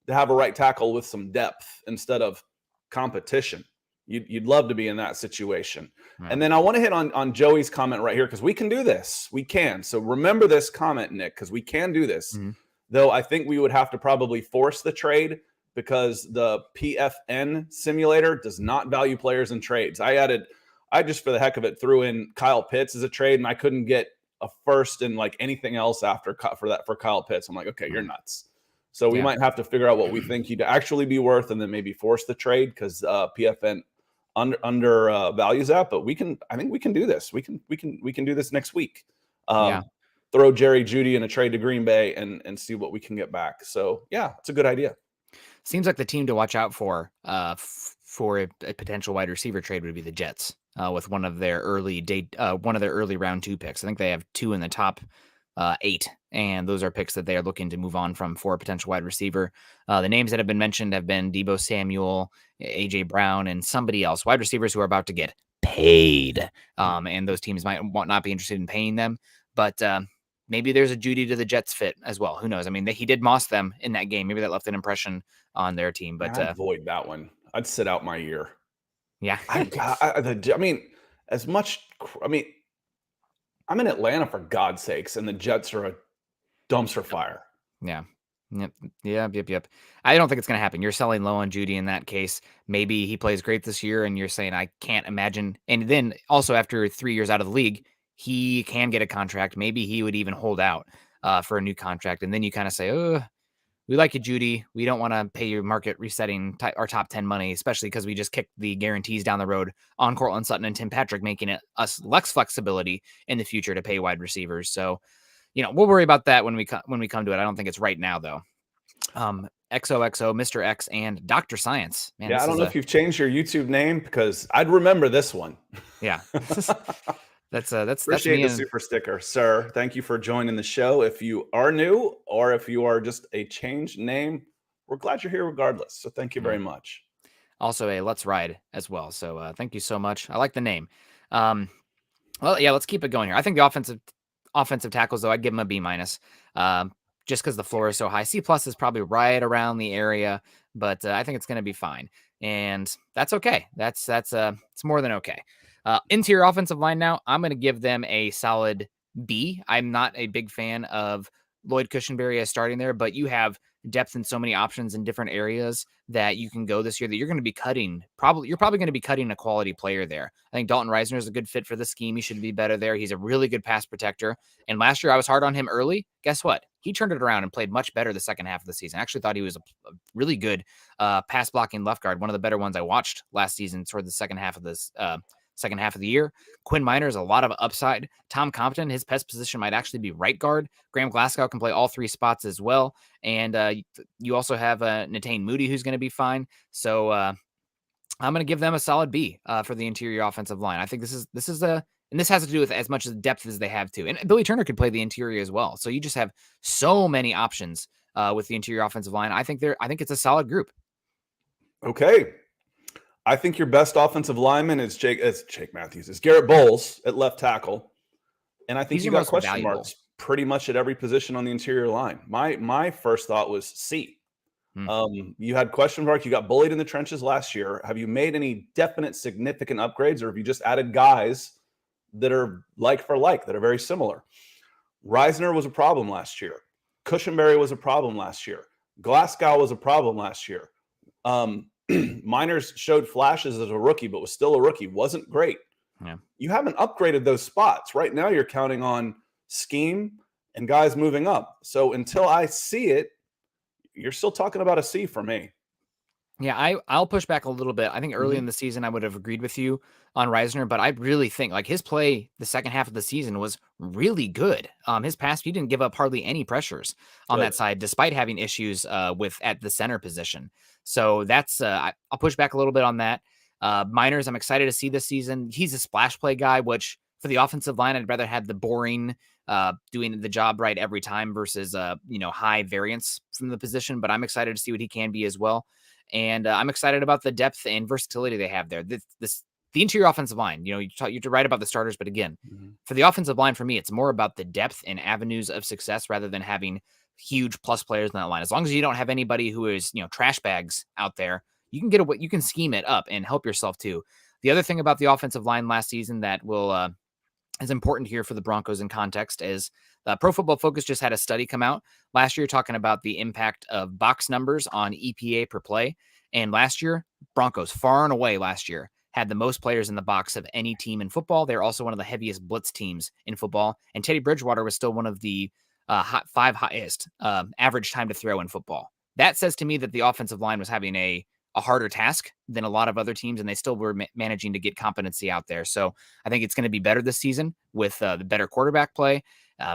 to have a right tackle with some depth instead of competition. You'd love to be in that situation. Yeah. And then I want to hit on Joey's comment right here, because we can do this. We can. So remember this comment, Nick, because we can do this. Mm-hmm. Though I think we would have to probably force the trade, because the PFN simulator does not value players in trades. I just, for the heck of it, threw in Kyle Pitts as a trade, and I couldn't get a first and like anything else after for Kyle Pitts. I'm like, okay, you're nuts. So we might have to figure out what we think he'd actually be worth, and then maybe force the trade, because PFN under values that. But I think we can do this. We can do this next week. Throw Jerry Jeudy in a trade to Green Bay and see what we can get back. So yeah, it's a good idea. Seems like the team to watch out for a potential wide receiver trade would be the Jets, with one of their early round 2 picks. I think they have 2 in the top 8, and those are picks that they are looking to move on from for a potential wide receiver. The names that have been mentioned have been Deebo Samuel, AJ Brown, and somebody else, wide receivers who are about to get paid. And those teams might not be interested in paying them, but maybe there's a Jeudy to the Jets fit as well. Who knows? I mean, he did moss them in that game. Maybe that left an impression on their team. But I'd avoid that one. I'd sit out my year. Yeah. I'm in Atlanta, for God's sakes, and the Jets are a dumpster fire. Yeah. Yep. I don't think it's going to happen. You're selling low on Jeudy in that case. Maybe he plays great this year, and you're saying, I can't imagine. And then also, after 3 years out of the league, he can get a contract. Maybe he would even hold out for a new contract. And then you kind of say, oh, we like you, Jeudy. We don't want to pay you market resetting our top 10 money, especially because we just kicked the guarantees down the road on Cortland Sutton and Tim Patrick, making it us less flexibility in the future to pay wide receivers. So, we'll worry about that when we come to it. I don't think it's right now, though. XOXO, Mr. X, and Dr. Science. Man, I don't know if you've changed your YouTube name, because I'd remember this one. Yeah. That's appreciate the super sticker, sir. Thank you for joining the show. If you are new, or if you are just a changed name, we're glad you're here regardless. So thank you very much. Also a Let's Ride as well. So thank you so much. I like the name. Well, yeah, let's keep it going here. I think the offensive tackles, though, I'd give them a B-, just because the floor is so high. C+ is probably right around the area, but I think it's going to be fine, and that's okay. That's it's more than okay. Interior offensive line now, I'm going to give them a solid B. I'm not a big fan of Lloyd Cushenberry as starting there, but you have depth and so many options in different areas that you can go this year that you're going to be cutting. You're probably going to be cutting a quality player there. I think Dalton Reisner is a good fit for the scheme. He should be better there. He's a really good pass protector. And last year I was hard on him early. Guess what? He turned it around and played much better the second half of the season. I actually thought he was a really good pass blocking left guard. One of the better ones I watched last season toward the second half of this second half of the year. Quinn Miners, a lot of upside. Tom Compton, his best position might actually be right guard. Graham Glasgow can play all three spots as well. And you also have Natane Moody, who's going to be fine. So I'm going to give them a solid B for the interior offensive line. I think this is and this has to do with as much depth as they have to. And Billy Turner could play the interior as well. So you just have so many options with the interior offensive line. I think it's a solid group. Okay. I think your best offensive lineman is Jake Matthews. It's Garrett Bowles at left tackle. And I think you got question marks pretty much at every position on the interior line. My first thought was C. You had question mark. You got bullied in the trenches last year. Have you made any definite significant upgrades, or have you just added guys that are like for like, that are very similar? Reisner was a problem last year. Cushenberry was a problem last year. Glasgow was a problem last year. Miners showed flashes as a rookie, but was still a rookie. Wasn't great. Yeah. You haven't upgraded those spots. Right now you're counting on scheme and guys moving up. So until I see it, you're still talking about a C for me. Yeah, I'll push back a little bit. I think early in the season I would have agreed with you on Reisner, but I really think like his play the second half of the season was really good. His pass, he didn't give up hardly any pressures on that side, despite having issues at the center position. So that's I'll push back a little bit on that. Miners, I'm excited to see this season. He's a splash play guy, which for the offensive line, I'd rather have the boring doing the job right every time versus high variance from the position. But I'm excited to see what he can be as well. And I'm excited about the depth and versatility they have there. The interior offensive line, you're right about the starters, but again, for the offensive line, for me, it's more about the depth and avenues of success rather than having huge plus players in that line. As long as you don't have anybody who is, trash bags out there, you can scheme it up and help yourself too. The other thing about the offensive line last season that is important here for the Broncos in context is Pro Football Focus just had a study come out last year talking about the impact of box numbers on EPA per play. And last year, Broncos far and away had the most players in the box of any team in football. They're also one of the heaviest blitz teams in football. And Teddy Bridgewater was still one of the five highest average time to throw in football. That says to me that the offensive line was having a harder task than a lot of other teams, and they still were managing to get competency out there. So I think it's going to be better this season with the better quarterback play.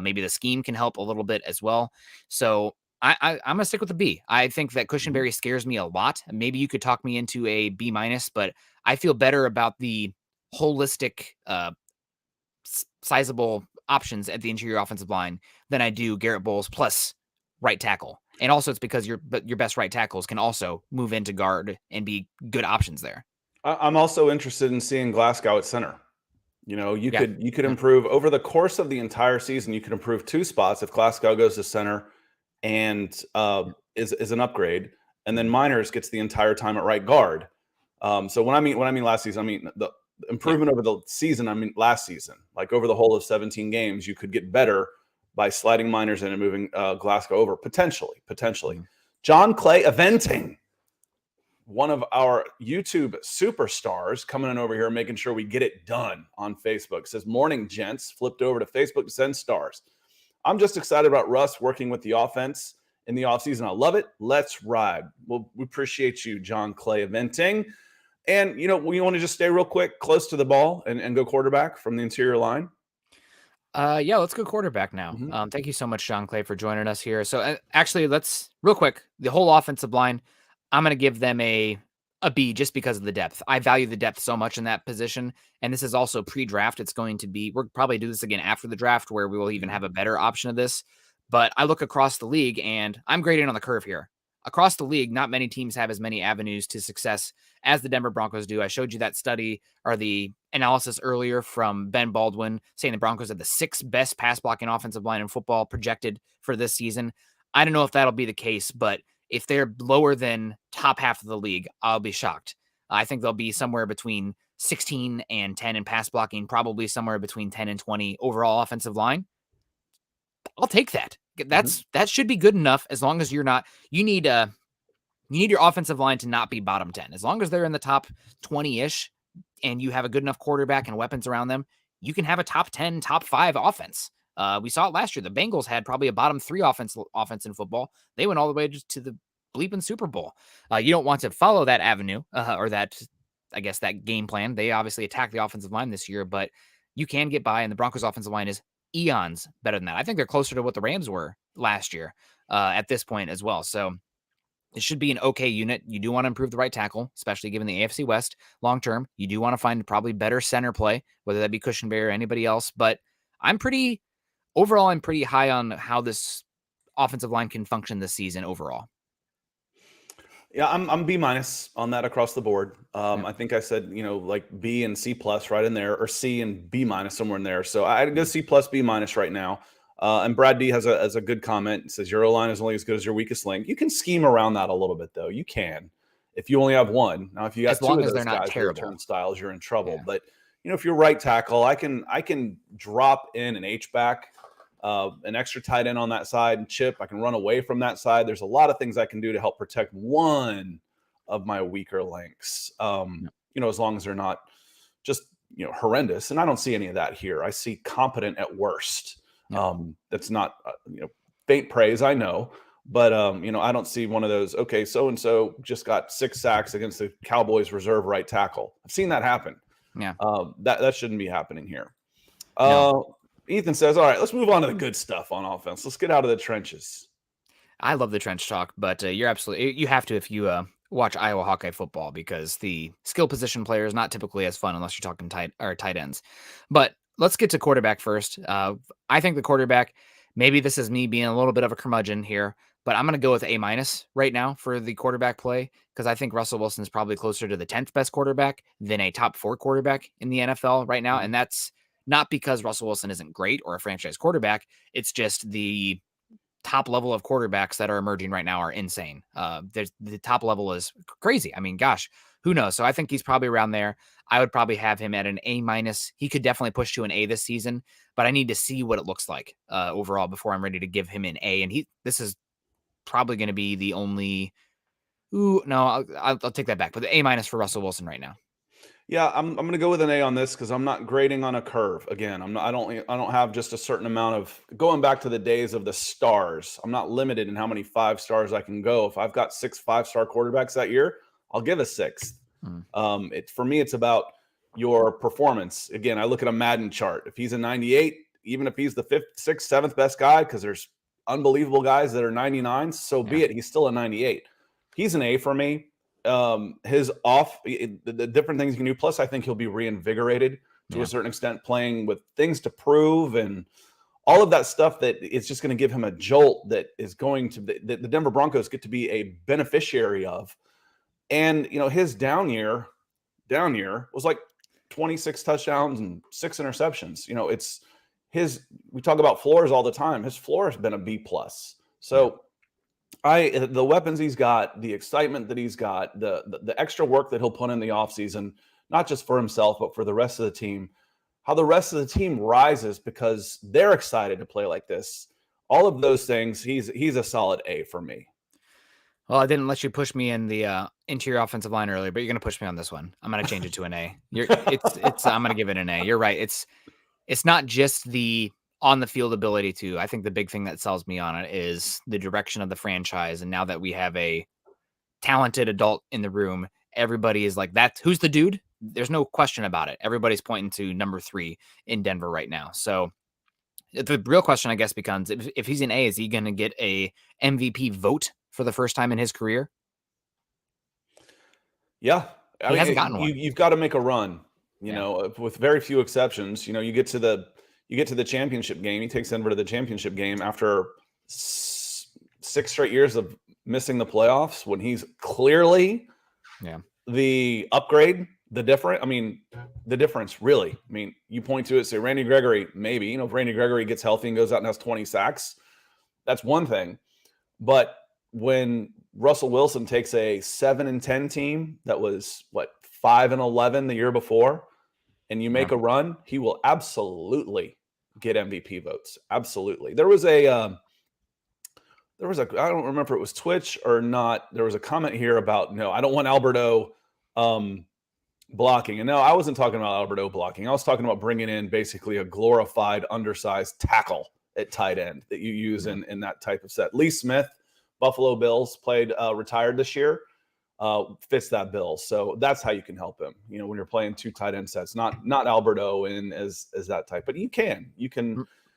Maybe the scheme can help a little bit as well. So I'm going to stick with the B. I think that Cushenberry scares me a lot. Maybe you could talk me into a B-, but I feel better about the holistic, sizable options at the interior offensive line than I do Garrett Bowles plus right tackle. And also it's because your best right tackles can also move into guard and be good options there. I'm also interested in seeing Glasgow at center. You could improve over the course of the entire season. You could improve 2 spots if Glasgow goes to center and is an upgrade, and then Miners gets the entire time at right guard. So when I mean last season, I mean the improvement over the season. I mean last season, like over the whole of 17 games, you could get better by sliding Miners in and moving Glasgow over potentially. John Clay Eventing, one of our YouTube superstars, coming in over here, making sure we get it done on Facebook. Says, morning, gents. Flipped over to Facebook to send stars. I'm just excited about Russ working with the offense in the offseason. I love it. Let's ride. Well, we appreciate you, John Clay Eventing. And, we want to just stay real quick, close to the ball and go quarterback from the interior line. Yeah, let's go quarterback now. Thank you so much, John Clay, for joining us here. So actually, let's real quick, the whole offensive line, I'm going to give them a B just because of the depth. I value the depth so much in that position. And this is also pre-draft. We'll probably do this again after the draft where we will even have a better option of this. But I look across the league and I'm grading on the curve here. Across the league, not many teams have as many avenues to success as the Denver Broncos do. I showed you that study or the analysis earlier from Ben Baldwin saying the Broncos had the 6th best pass blocking offensive line in football projected for this season. I don't know if that'll be the case, but if they're lower than top half of the league, I'll be shocked. I think they'll be somewhere between 16 and 10 in pass blocking, probably somewhere between 10 and 20 overall offensive line. I'll take that. That should be good enough as long as you need your offensive line to not be bottom 10. As long as they're in the top 20-ish and you have a good enough quarterback and weapons around them, you can have a top 10, top 5 offense. We saw it last year. The Bengals had probably a bottom 3 offense in football. They went all the way to the bleeping Super Bowl. You don't want to follow that avenue or that I guess, that game plan. They obviously attack the offensive line this year, but you can get by, and the Broncos offensive line is eons better than that. I think they're closer to what the Rams were last year at this point as well. So it should be an okay unit. You do want to improve the right tackle, especially given the AFC West long term. You do want to find probably better center play, whether that be Cushionberry or anybody else. But I'm pretty high on how this offensive line can function this season overall. Yeah, I'm B- on that across the board. Yeah. I think I said, like B and C+ right in there, or C and B- somewhere in there. So I'd go C+ B- right now. And Brad D has a good comment. It says your O-line is only as good as your weakest link. You can scheme around that a little bit, though. You can, if you only have one. Now, if you got As two long of as those they're not guys, terrible. turnstiles, you're in trouble. Yeah. But if you're right tackle, I can drop in an H-back, an extra tight end on that side, and chip. I can run away from that side. There's a lot of things I can do to help protect one of my weaker links. As long as they're not just horrendous. And I don't see any of that here. I see competent at worst. That's not faint praise, I know, but I don't see one of those. Okay, so and so just got 6 sacks against the Cowboys reserve right tackle. I've seen that happen. Yeah, that shouldn't be happening here. No. Ethan says, all right, let's move on to the good stuff on offense. Let's get out of the trenches. I love the trench talk, but you have to if you watch Iowa Hawkeye football, because the skill position player is not typically as fun unless you're talking tight ends. But let's get to quarterback first. I think the quarterback, maybe this is me being a little bit of a curmudgeon here, but I'm going to go with A- right now for the quarterback play, because I think Russell Wilson is probably closer to the 10th best quarterback than a top 4 quarterback in the NFL right now. And that's not because Russell Wilson isn't great or a franchise quarterback. It's just the top level of quarterbacks that are emerging right now are insane. The top level is crazy. I mean, gosh, who knows? So I think he's probably around there. I would probably have him at an A-. He could definitely push to an A this season, but I need to see what it looks like overall before I'm ready to give him an A. And this is probably going to be the only. Ooh, no, I'll take that back. But the A- for Russell Wilson right now. Yeah, I'm going to go with an A on this because I'm not grading on a curve. Again, I don't have just a certain amount of, going back to the days of the stars. I'm not limited in how many 5 stars I can go. If I've got 6 5-star quarterbacks that year, I'll give a 6th. For me, it's about your performance. Again, I look at a Madden chart. If he's a 98, even if he's the 5th, 6th, 7th best guy, because there's unbelievable guys that are 99s, so be it. He's still a 98. He's an A for me. The different things you can do. Plus, I think he'll be reinvigorated to a certain extent, playing with things to prove and all of that stuff that it's just going to give him a jolt that is going to the Denver Broncos get to be a beneficiary of. And his down year was like 26 touchdowns and 6 interceptions. We talk about floors all the time. His floor has been a B+. So the weapons he's got, the excitement that he's got, the extra work that he'll put in the offseason, not just for himself, but for the rest of the team, how the rest of the team rises because they're excited to play like this. All of those things, he's a solid A for me. Well, I didn't let you push me in the interior offensive line earlier, but you're going to push me on this one. I'm going to change it to an A. I'm going to give it an A. You're right. It's not just the on the field ability too. I think the big thing that sells me on it is the direction of the franchise. And now that we have a talented adult in the room, everybody is like, who's the dude? There's no question about it. Everybody's pointing to number 3 in Denver right now. So the real question, I guess, becomes if he's an A, is he going to get a MVP vote for the first time in his career? Yeah. He hasn't gotten one. You've got to make a run, with very few exceptions. You get to the championship game. He takes Denver to the championship game after 6 straight years of missing the playoffs when he's clearly the upgrade, the difference, really. I mean, you point to it, say Randy Gregory, maybe, if Randy Gregory gets healthy and goes out and has 20 sacks, that's one thing. But when Russell Wilson takes a 7-10 team that was 5-11 the year before, and you make a run, he will absolutely get MVP votes. Absolutely. There was a I don't remember if it was Twitch or not. There was a comment here about, no, I don't want Alberto blocking. And no, I wasn't talking about Alberto blocking. I was talking about bringing in basically a glorified, undersized tackle at tight end that you use in that type of set. Lee Smith, Buffalo Bills, retired this year. fits that bill. So that's how you can help him. When you're playing 2 tight end sets, not Alberto and as that type, but you can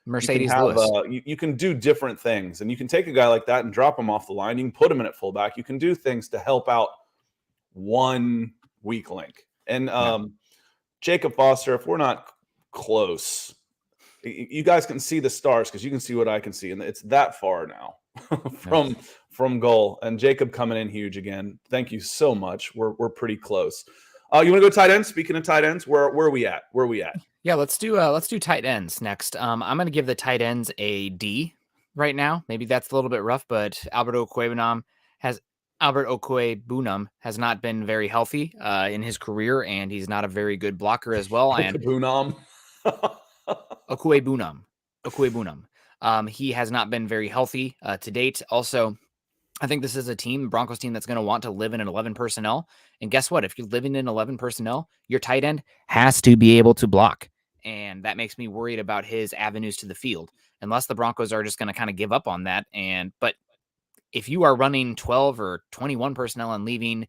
Mercedes have Lewis. You can do different things, and you can take a guy like that and drop him off the line. You can put him in at fullback. You can do things to help out one weak link. And Jacob Foster, if we're not close, you guys can see the stars because you can see what I can see, and it's that far now from goal. And Jacob coming in huge again. Thank you so much. We're pretty close. You want to go tight ends? Speaking of tight ends, where are we at? Yeah, let's do tight ends next. I'm going to give the tight ends a D right now. Maybe that's a little bit rough, but Albert Okwuegbunam has not been very healthy in his career, and he's not a very good blocker as well. Okwuegbunam. He has not been very healthy to date. Also, I think this is a Broncos team that's going to want to live in an 11 personnel. And guess what? If you're living in 11 personnel, your tight end has to be able to block. And that makes me worried about his avenues to the field, unless the Broncos are just going to kind of give up on that. But if you are running 12 or 21 personnel and leaving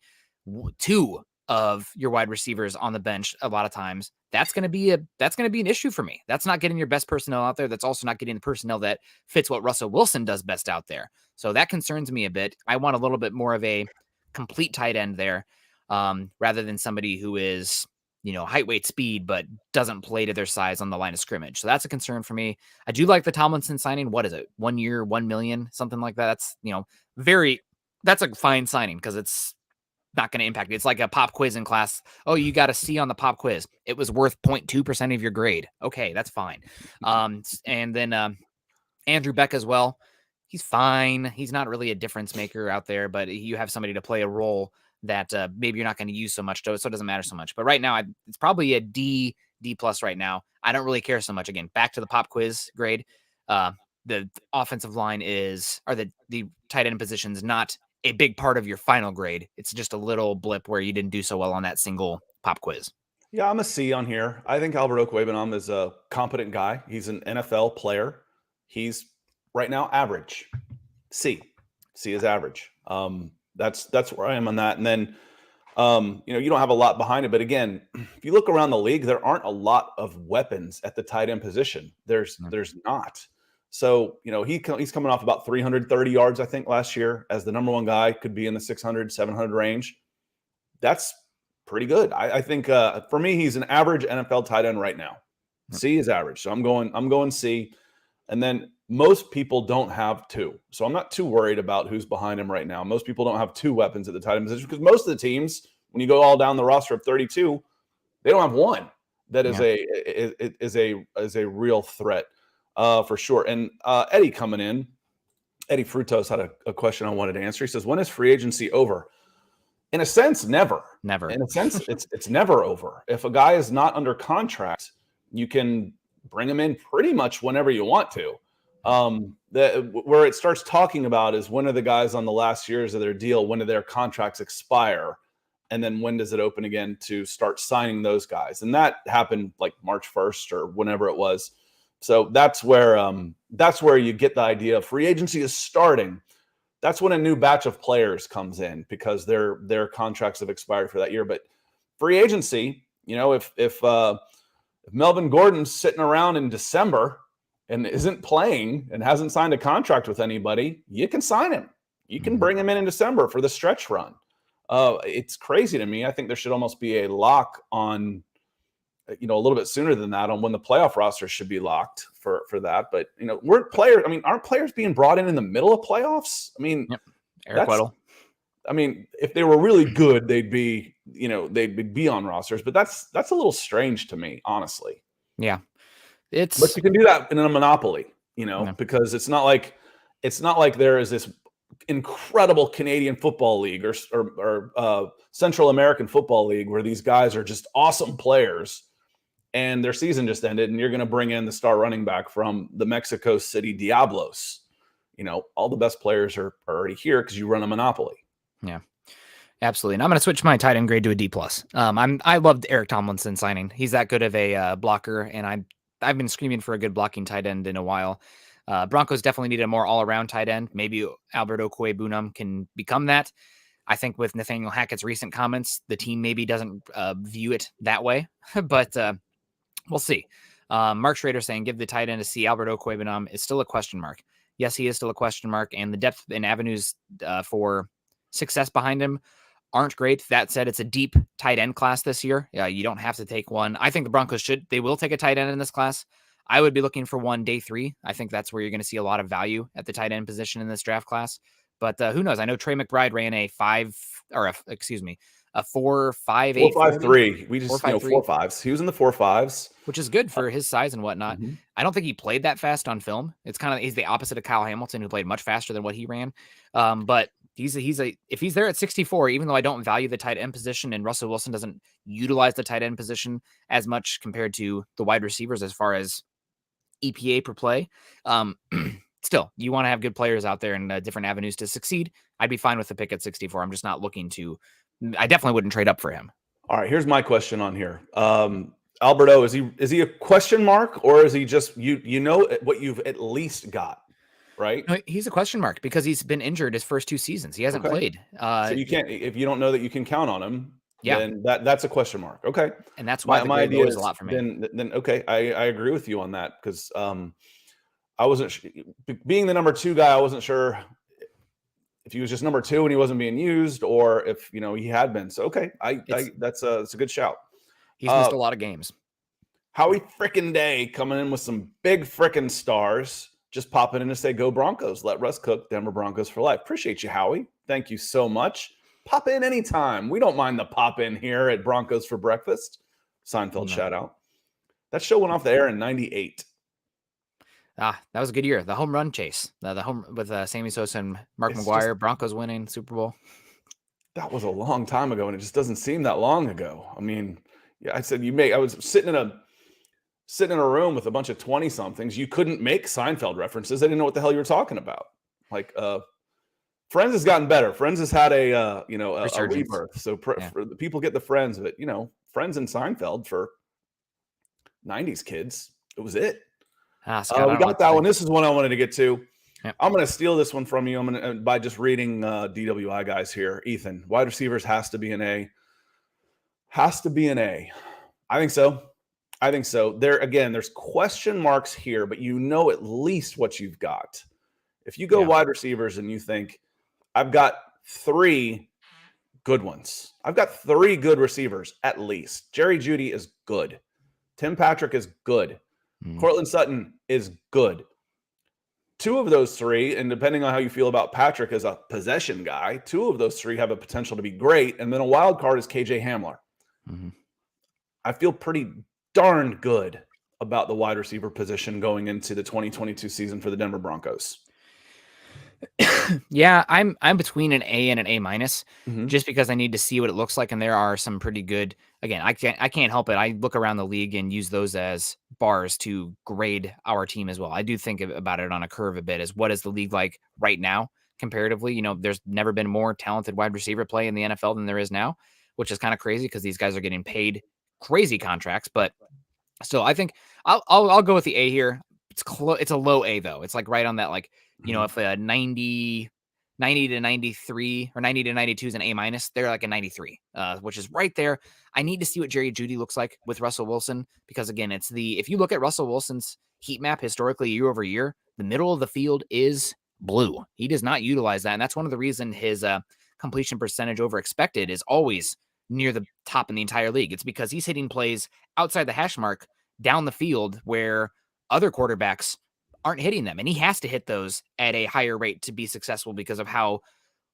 2 of your wide receivers on the bench a lot of times, that's going to be an issue for me. That's not getting your best personnel out there. That's also not getting the personnel that fits what Russell Wilson does best out there. So that concerns me a bit. I want a little bit more of a complete tight end there, rather than somebody who is, height, weight, speed, but doesn't play to their size on the line of scrimmage. So that's a concern for me. I do like the Tomlinson signing. What is it? 1 year, 1 million, something like that. That's, that's a fine signing because it's not going to impact it. It's like a pop quiz in class. Oh, you got a C on the pop quiz. It was worth 0.2% of your grade. Okay, that's fine. And then Andrew Beck as well. He's fine. He's not really a difference maker out there, but you have somebody to play a role that maybe you're not going to use so much, so it doesn't matter so much. But right now, it's probably a D plus right now. I don't really care so much. Again, back to the pop quiz grade. The offensive line the tight end positions not a big part of your final grade. It's just a little blip where you didn't do so well on that single pop quiz. Yeah, I'm a C on here. I think Albert Okwuegbunam is a competent guy. He's an NFL player. He's right now average. C is average. That's where I am on that. And then, you don't have a lot behind it. But again, if you look around the league, there aren't a lot of weapons at the tight end position. There's not. So, he's coming off about 330 yards, I think, last year as the number 1 guy, could be in the 600, 700 range. That's pretty good. I think for me, he's an average NFL tight end right now. C is average. So I'm going C. And then most people don't have 2. So I'm not too worried about who's behind him right now. Most people don't have 2 weapons at the tight end position because most of the teams, when you go all down the roster of 32, they don't have 1 that is a real threat for sure. And Eddie coming in, Eddie Frutos had a question I wanted to answer. He says, when is free agency over? In a sense, never. Never. In a sense, it's never over. If a guy is not under contract, you can bring him in pretty much whenever you want to. Where it starts talking about is when are the guys on the last years of their deal, when do their contracts expire, and then when does it open again to start signing those guys? And that happened like March 1st or whenever it was. So that's where you get the idea of free agency is starting. That's when a new batch of players comes in because their contracts have expired for that year. But free agency, if Melvin Gordon's sitting around in December and isn't playing and hasn't signed a contract with anybody, you can sign him. You can bring him in December for the stretch run. It's crazy to me. I think there should almost be a lock on, a little bit sooner than that on when the playoff roster should be locked for that. But, aren't players being brought in the middle of playoffs? Eric Weddle. If they were really good, they'd be on rosters, but that's a little strange to me, honestly. Yeah. But you can do that in a monopoly, because it's not like there is this incredible Canadian Football League or Central American Football League where these guys are just awesome players and their season just ended and you're going to bring in the star running back from the Mexico City Diablos. All the best players are already here because you run a monopoly. Yeah, absolutely. And I'm going to switch my tight end grade to a D+. I loved Eric Tomlinson signing. He's that good of a blocker, and I've been screaming for a good blocking tight end in a while. Broncos definitely need a more all-around tight end. Maybe Albert Okwuegbunam can become that. I think with Nathaniel Hackett's recent comments, the team maybe doesn't view it that way, but we'll see. Mark Schrader saying, give the tight end to C. Albert Okwuegbunam is still a question mark. Yes, he is still a question mark, and the depth and avenues for success behind him aren't great. That said, it's a deep tight end class this year. You don't have to take one. I think the Broncos they will take a tight end in this class. I would be looking for one day 3. I think that's where you're going to see a lot of value at the tight end position in this draft class. But who knows? I know Trey McBride ran a 4.58 4.53. We just 4.53. 4.5s. He was in the 4.5s, which is good for his size and whatnot. Mm-hmm. I don't think he played that fast on film. He's the opposite of Kyle Hamilton, who played much faster than what he ran. But if he's there at 64, even though I don't value the tight end position, and Russell Wilson doesn't utilize the tight end position as much compared to the wide receivers as far as EPA per play. Still, you want to have good players out there and different avenues to succeed. I'd be fine with the pick at 64. I'm just not looking to. I definitely wouldn't trade up for him. All right, here's my question on here. Alberto, is he a question mark, or is he just you know what you've at least got, right? No, he's a question mark because he's been injured his first 2 seasons. He hasn't played. So you can't, if you don't know that you can count on him. Yeah, then that's a question mark. Okay, and that's why my idea is a lot for me. Then okay, I agree with you on that because I wasn't being the number 2 guy. I wasn't sure if he was just number 2 and he wasn't being used, or if he had been. So okay, that's a good shout. He's missed a lot of games. Howie frickin' Day coming in with some big frickin' stars. Just popping in to say, go Broncos. Let Russ cook. Denver Broncos for life. Appreciate you, Howie. Thank you so much. Pop in anytime. We don't mind the pop in here at Broncos for Breakfast. Seinfeld shout out. That show went off the air in 98. That was a good year. The home run chase. The home with Sammy Sosa and Mark McGuire. Broncos winning Super Bowl. That was a long time ago, and it just doesn't seem that long ago. I mean, yeah, I said I was sitting in a room with a bunch of 20-somethings. You couldn't make Seinfeld references. I didn't know what the hell you were talking about. Like, Friends has gotten better. Friends has had a rebirth. So for the people get the Friends, but Friends and Seinfeld for 90s kids, it was it. Scott, we got that one. This is one I wanted to get to. Yep. I'm going to steal this one from you. I'm going to by just reading DWI guys here. Ethan, wide receivers has to be an A. Has to be an A. I think so. There's question marks here, but at least what you've got. If you go wide receivers and you think, I've got 3 good ones. I've got 3 good receivers at least. Jerry Jeudy is good. Tim Patrick is good. Cortland Sutton is good. 2 of those 3, and depending on how you feel about Patrick as a possession guy, 2 of those 3 have a potential to be great. And then a wild card is KJ Hamler. Mm-hmm. I feel pretty darn good about the wide receiver position going into the 2022 season for the Denver Broncos. Yeah, I'm between an A and an A-, just because I need to see what it looks like, and there are some pretty good. Again, I can't help it. I look around the league and use those as bars to grade our team as well. I do think about it on a curve a bit. As what is the league like right now comparatively? There's never been more talented wide receiver play in the NFL than there is now, which is kind of crazy because these guys are getting paid crazy contracts. But still, I think I'll go with the A here. It's a low A though. It's like right on that if a 90 to 93 or 90 to 92 is an A-, they're like a 93, which is right there. I need to see what Jerry Jeudy looks like with Russell Wilson, because again, if you look at Russell Wilson's heat map historically year over year, the middle of the field is blue. He does not utilize that. And that's one of the reasons his completion percentage over expected is always near the top in the entire league. It's because he's hitting plays outside the hash mark down the field where other quarterbacks aren't hitting them. And he has to hit those at a higher rate to be successful because of how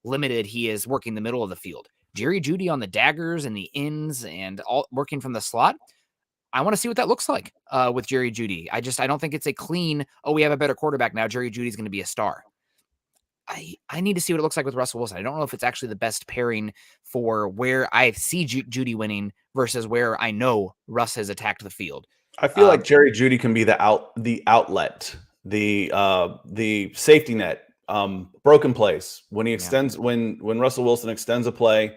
limited he is working the middle of the field. Jerry Jeudy on the daggers and the ins and all working from the slot. I want to see what that looks like with Jerry Jeudy. I don't think it's a clean, we have a better quarterback now. Jerry Judy's going to be a star. I need to see what it looks like with Russell Wilson. I don't know if it's actually the best pairing for where I see Jeudy winning versus where I know Russ has attacked the field. I feel like Jerry Jeudy can be the outlet, the safety net, broken plays when he extends, when Russell Wilson extends a play,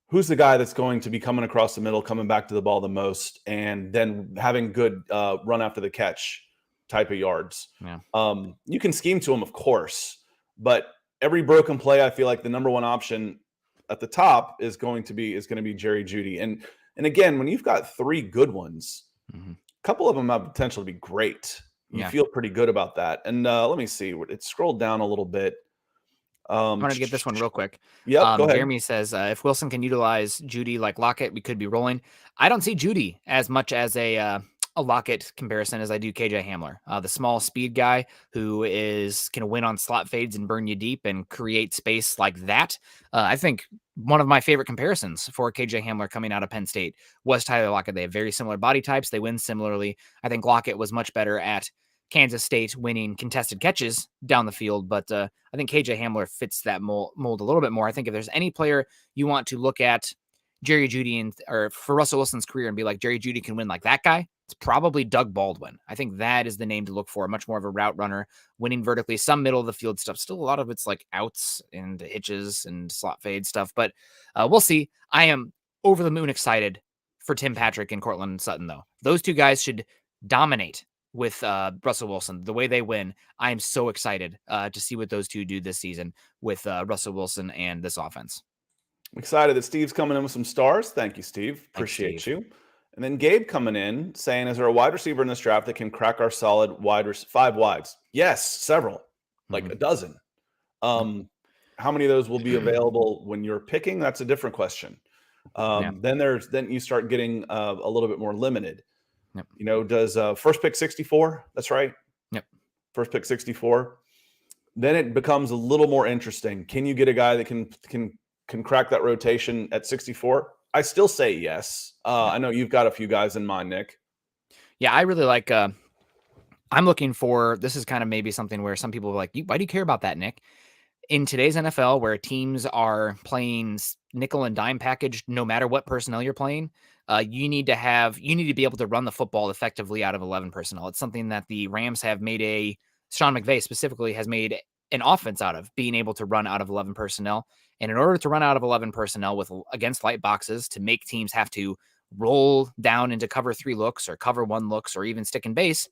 who's the guy that's going to be coming across the middle, coming back to the ball the most, and then having good run after the catch type of yards. Yeah. You can scheme to him, of course, but every broken play, I feel like the number one option at the top is going to be Jerry Jeudy. And again, when you've got 3 good ones, a couple of them have potential to be great. You feel pretty good about that. And let me see. It scrolled down a little bit. I'm going to get this one real quick. Yep, go ahead. Jeremy says, if Wilson can utilize Jeudy like Lockett, we could be rolling. I don't see Jeudy as much as a Lockett comparison as I do KJ Hamler, the small speed guy who can win on slot fades and burn you deep and create space like that. I think one of my favorite comparisons for KJ Hamler coming out of Penn State was Tyler Lockett. They have very similar body types. They win similarly. I think Lockett was much better at Kansas State winning contested catches down the field, but I think KJ Hamler fits that mold a little bit more. I think if there's any player you want to look at Jerry Jeudy or for Russell Wilson's career and be like, Jerry Jeudy can win like that guy, it's probably Doug Baldwin. I think that is the name to look for. Much more of a route runner, winning vertically, some middle of the field stuff. Still a lot of it's like outs and hitches and slot fade stuff, but we'll see. I am over the moon excited for Tim Patrick and Cortland Sutton, though. Those 2 guys should dominate with Russell Wilson, the way they win. I am so excited to see what those 2 do this season with Russell Wilson and this offense. I'm excited that Steve's coming in with some stars. Thank you, Steve. Appreciate you. And then Gabe coming in saying, is there a wide receiver in this draft that can crack our solid 5 wides? Yes, several, like a dozen. How many of those will be available when you're picking? That's a different question. Then you start getting a little bit more limited. Yep. Does first pick 64? That's right. Yep. First pick 64. Then it becomes a little more interesting. Can you get a guy that can crack that rotation at 64? I still say yes. I know you've got a few guys in mind, Nick. Yeah, I really like. I'm looking for. This is kind of maybe something where some people are like, "Why do you care about that, Nick?" In today's NFL, where teams are playing nickel and dime package, no matter what personnel you're playing, you need to be able to run the football effectively out of 11 personnel. It's something that the Rams have made Sean McVay specifically has made an offense out of, being able to run out of 11 personnel. And in order to run out of 11 personnel against light boxes, to make teams have to roll down into cover 3 looks or cover 1 looks or even stick in base,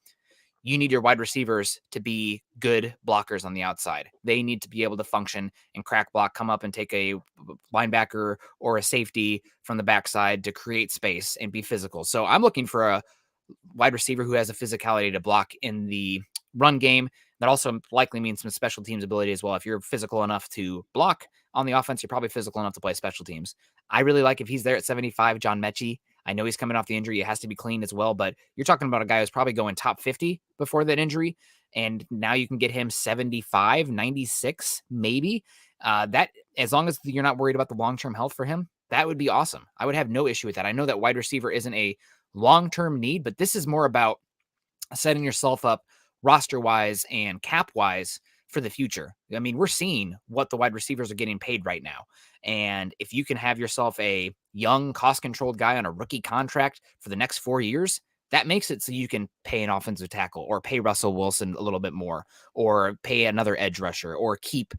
you need your wide receivers to be good blockers on the outside. They need to be able to function and crack block, come up and take a linebacker or a safety from the backside to create space and be physical. So I'm looking for a wide receiver who has a physicality to block in the run game. That also likely means some special teams ability as well. If you're physical enough to block on the offense, you're probably physical enough to play special teams. I really like if he's there at 75, John Mechie. I know he's coming off the injury. It has to be clean as well, but you're talking about a guy who's probably going top 50 before that injury. And now you can get him 75, 96, maybe. That, as long as you're not worried about the long-term health for him, that would be awesome. I would have no issue with that. I know that wide receiver isn't a long-term need, but this is more about setting yourself up roster-wise and cap-wise for the future. I mean, we're seeing what the wide receivers are getting paid right now. And if you can have yourself a young, cost-controlled guy on a rookie contract for the next 4 years, that makes it so you can pay an offensive tackle or pay Russell Wilson a little bit more or pay another edge rusher or keep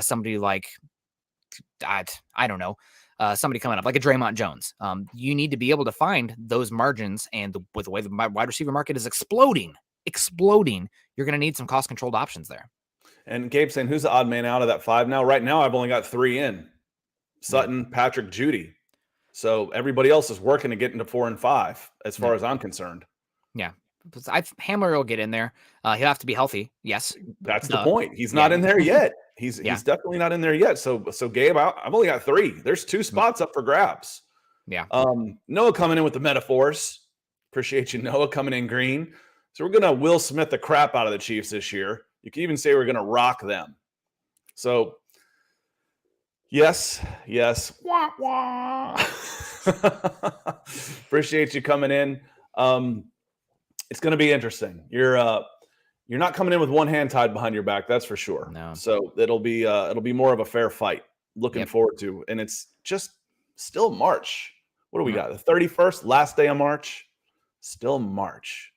somebody like, I don't know, somebody coming up like a Draymond Jones. You need to be able to find those margins. And with the way the wide receiver market is exploding, you're going to need some cost-controlled options there. And Gabe saying, who's the odd man out of that 5 now? Right now, I've only got 3 in. Sutton, Patrick, Jeudy. So everybody else is working to get into 4 and 5 as far as I'm concerned. Yeah. Hamler will get in there. He'll have to be healthy. Yes. That's the point. He's not in there yet. He's definitely not in there yet. So Gabe, I've only got 3. There's 2 spots up for grabs. Yeah. Noah coming in with the metaphors. Appreciate you, Noah, coming in green. So we're going to Will Smith the crap out of the Chiefs this year. You can even say we're going to rock them. So, yes. Wah, wah. Appreciate you coming in. It's going to be interesting. You're not coming in with one hand tied behind your back, that's for sure. No. So it'll be more of a fair fight. Looking forward to, and it's just still March. What do we got? The 31st, last day of March. Still March.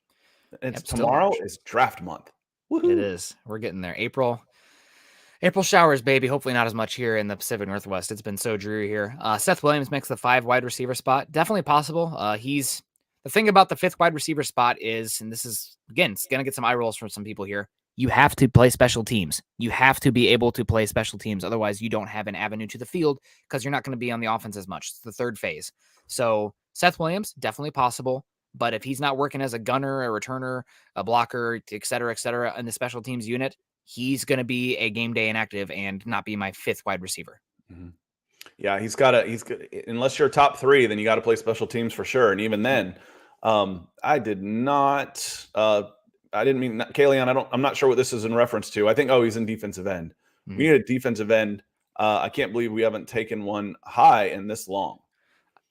It's tomorrow is draft month. Woo-hoo. It is. We're getting there. April showers, baby. Hopefully not as much here in the Pacific Northwest. It's been so dreary here. Seth Williams makes the 5 wide receiver spot. Definitely possible. The thing about the 5th wide receiver spot is, and this is, again, it's going to get some eye rolls from some people here. you have to play special teams. You have to be able to play special teams. Otherwise, you don't have an avenue to the field because you're not going to be on the offense as much. It's the third phase. So Seth Williams, definitely possible. But if he's not working as a gunner, a returner, a blocker, et cetera, in the special teams unit, he's going to be a game day inactive and not be my fifth wide receiver. Mm-hmm. Yeah, he's good. Unless you're top 3, then you got to play special teams for sure. And even then, I didn't mean Kaleon. I'm not sure what this is in reference to. I think, he's in defensive end. Mm-hmm. We need a defensive end. I can't believe we haven't taken one high in this long.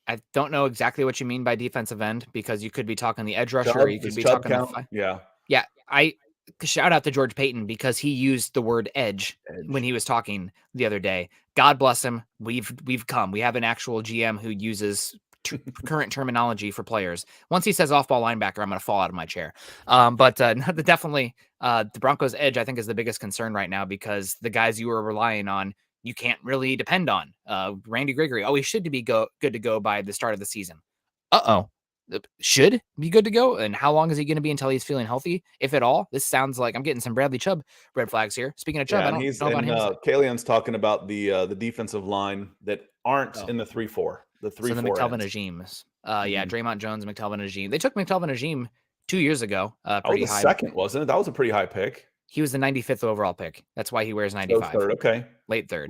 I don't know exactly what you mean by defensive end, because you could be talking the edge rusher. Or you could be talking Yeah. I shout out to George Payton because he used the word edge when he was talking the other day. God bless him. We have an actual GM who uses current terminology for players. Once he says off-ball linebacker, I'm going to fall out of my chair. But definitely the Broncos edge, I think, is the biggest concern right now, because the guys you were relying on, you can't really depend on. Randy Gregory, he should be good to go by the start of the season. Should be good to go. And how long is he going to be until he's feeling healthy, if at all? This sounds like I'm getting some Bradley Chubb red flags here. Speaking of Chubb, I don't know about him. Kaleon's talking about the defensive line that aren't in the 3-4. The 3-4. So the McTelvin Ajims. Yeah, Draymond Jones, McTelvin Ajim. They took McTelvin Ajim 2 years ago. Pretty high. Second, wasn't it? That was a pretty high pick. He was the 95th overall pick. That's why he wears 95. So third, okay. Late third.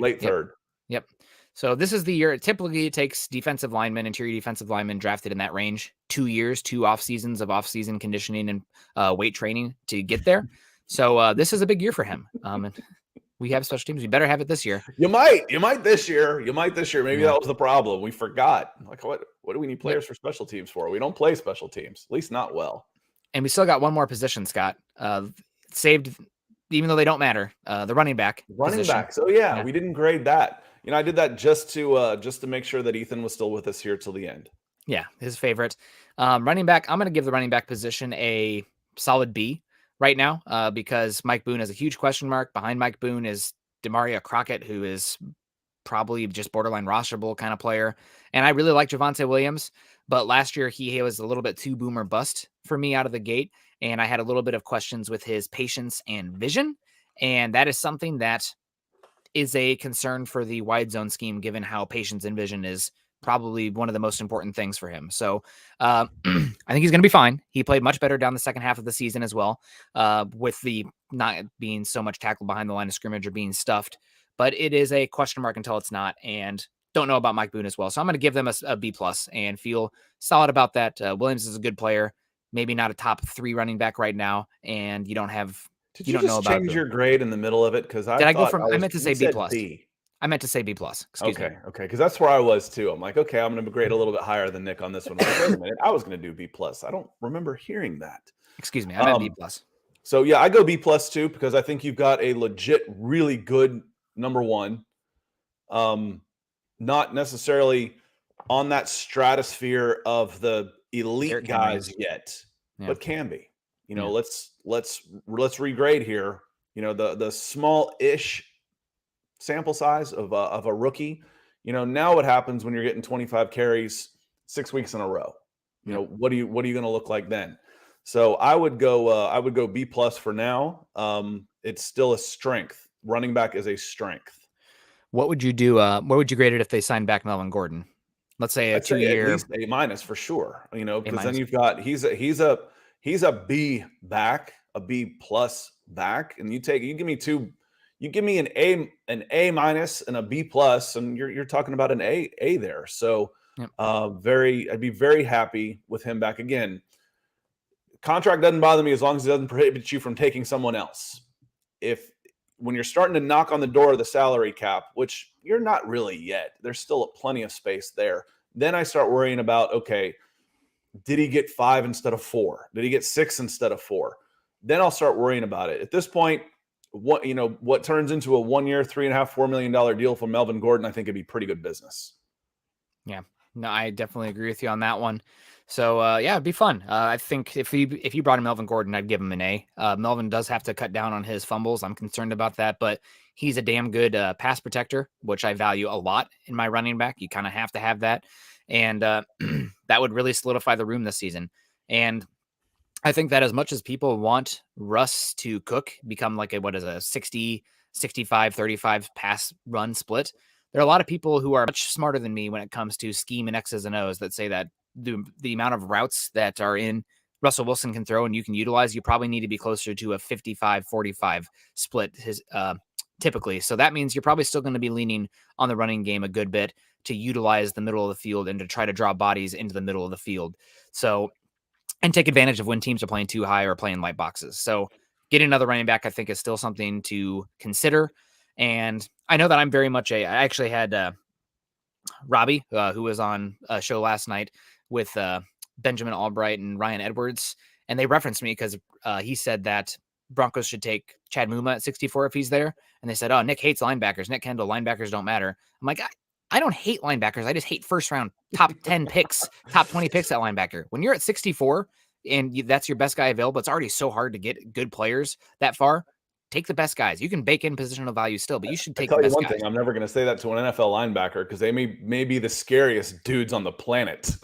Yep. So this is the year. Typically, it takes defensive linemen, interior defensive linemen drafted in that range 2 years, 2 off seasons of off-season conditioning and weight training to get there. So this is a big year for him. And we have special teams. We better have it this year. You might this year. Maybe that was the problem. We forgot. Like, what do we need players for special teams for? We don't play special teams, at least not well. And we still got one more position, Scott. Saved, even though they don't matter. The running back. So yeah, we didn't grade that. I did that just to make sure that Ethan was still with us here till the end. Yeah, his favorite. Running back, I'm going to give the running back position a solid B right now, because Mike Boone has a huge question mark. Behind Mike Boone is Demaria Crockett, who is probably just borderline rosterable kind of player. And I really like Javonte Williams, but last year he was a little bit too boomer bust for me out of the gate. And I had a little bit of questions with his patience and vision. And that is something that is a concern for the wide zone scheme, given how patience and vision is probably one of the most important things for him. So I think he's going to be fine. He played much better down the second half of the season as well, with the not being so much tackled behind the line of scrimmage or being stuffed. But it is a question mark until it's not. And don't know about Mike Boone as well. So I'm going to give them a B+ and feel solid about that. Williams is a good player, maybe not a top 3 running back right now. And you don't have... Did you just change your grade in the middle of it? Because I meant to say B+. I meant to say B+. Excuse me. Okay. Because that's where I was too. I'm like, okay, I'm going to grade a little bit higher than Nick on this one. Like, wait a minute, I was going to do B+. I don't remember hearing that. Excuse me, I meant B+. So yeah, I go B+ too, because I think you've got a legit, really good number one. Not necessarily on that stratosphere of the elite guys yet, but can be. Let's regrade here. The small-ish sample size of a rookie. Now what happens when you're getting 25 carries 6 weeks in a row? What are you going to look like then? So I would go B+ for now. It's still a strength. Running back is a strength. What would you do? Where would you grade it if they signed back Melvin Gordon? Let's say a 2-year, at least A- for sure. Because then you've got he's a B back, a B+ back, and you give me an A and a B+, and you're talking about an A there. So I'd be very happy with him back again. Contract doesn't bother me as long as it doesn't prohibit you from taking someone else. When you're starting to knock on the door of the salary cap, which you're not really yet, there's still plenty of space there. Then I start worrying about, okay, did he get 5 instead of 4? Did he get 6 instead of 4? Then I'll start worrying about it. At this point, what turns into a 1 year, $3.5-4 million deal for Melvin Gordon, I think it'd be pretty good business. Yeah, no, I definitely agree with you on that one. So it'd be fun. I think if you brought in Melvin Gordon, I'd give him an A. Melvin does have to cut down on his fumbles. I'm concerned about that, but he's a damn good pass protector, which I value a lot in my running back. You kind of have to have that. And that would really solidify the room this season. And I think that as much as people want Russ to cook, become like a 60, 65, 35 pass run split, there are a lot of people who are much smarter than me when it comes to scheme and X's and O's that say that the amount of routes that are in Russell Wilson can throw and you can utilize, you probably need to be closer to a 55-45 split typically. So that means you're probably still going to be leaning on the running game a good bit to utilize the middle of the field and to try to draw bodies into the middle of the field. So, and take advantage of when teams are playing too high or playing light boxes. So getting another running back, I think, is still something to consider. And I know that I'm very much I actually had Robbie, who was on a show last night with Benjamin Albright and Ryan Edwards, and they referenced me because he said that Broncos should take Chad Muma at 64 if he's there. And they said, oh, Nick hates linebackers. Nick Kendell, linebackers don't matter. I'm like, I don't hate linebackers. I just hate first round, top 10 picks, top 20 picks at linebacker. When you're at 64 and that's your best guy available, it's already so hard to get good players that far. Take the best guys. You can bake in positional value still, but you should take the best guys. Thing, I'm never going to say that to an NFL linebacker because they may be the scariest dudes on the planet.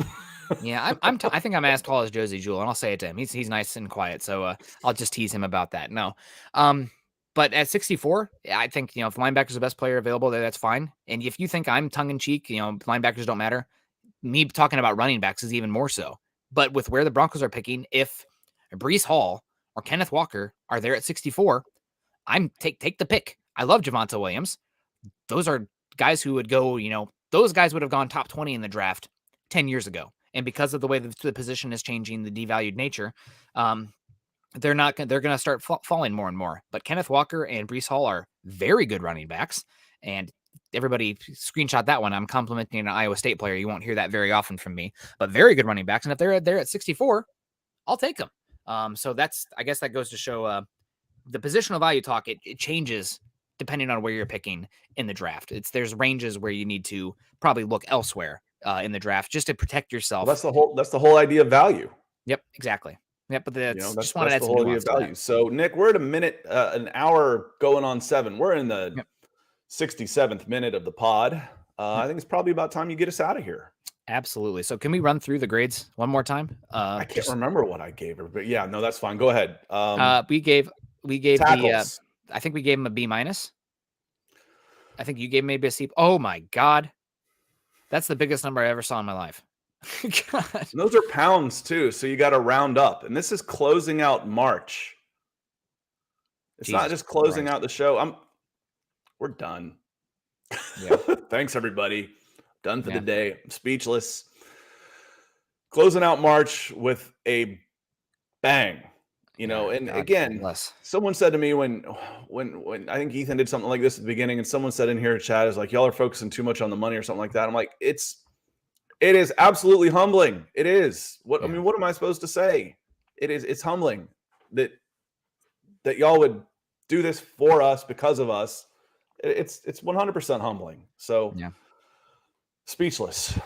Yeah, I think I'm as tall as Josie Jewell, and I'll say it to him. He's nice and quiet, so I'll just tease him about that. No, but at 64, I think if linebacker's the best player available, that's fine. And if you think I'm tongue in cheek, linebackers don't matter. Me talking about running backs is even more so. But with where the Broncos are picking, if Breece Hall or Kenneth Walker are there at 64, I'm take the pick. I love Javonte Williams. Those are guys who would go. Those guys would have gone top 20 in the draft 10 years ago. And because of the way the position is changing, the devalued nature, they're going to start falling more and more. But Kenneth Walker and Breece Hall are very good running backs. And everybody screenshot that one. I'm complimenting an Iowa State player. You won't hear that very often from me, but very good running backs. And if they're there at 64, I'll take them. So I guess that goes to show the positional value talk. It changes depending on where you're picking in the draft. There's ranges where you need to probably look elsewhere in the draft just to protect yourself. Well, that's the whole idea of value. Yep, exactly. Yep, but that's just wanted to add some nuance to value. So Nick, we're at an hour going on 7. We're in the 67th minute of the pod. I think it's probably about time you get us out of here. Absolutely. So can we run through the grades one more time? I can't remember what I gave her, but yeah, no, that's fine. Go ahead. We gave tackles. I think we gave him a B-. I think you gave maybe a C. Oh my God. That's the biggest number I ever saw in my life. God. Those are pounds too, so you got to round up. And this is closing out March. It's not just closing out the show. We're done. Yeah. Thanks, everybody. Done for the day. I'm speechless. Closing out March with a bang. And again, someone said to me when I think Ethan did something like this at the beginning, and someone said in here in chat is like, y'all are focusing too much on the money or something like that. I'm like, it is absolutely humbling. It is. What am I supposed to say? It's humbling that y'all would do this for us because of us. It's 100% humbling. So speechless.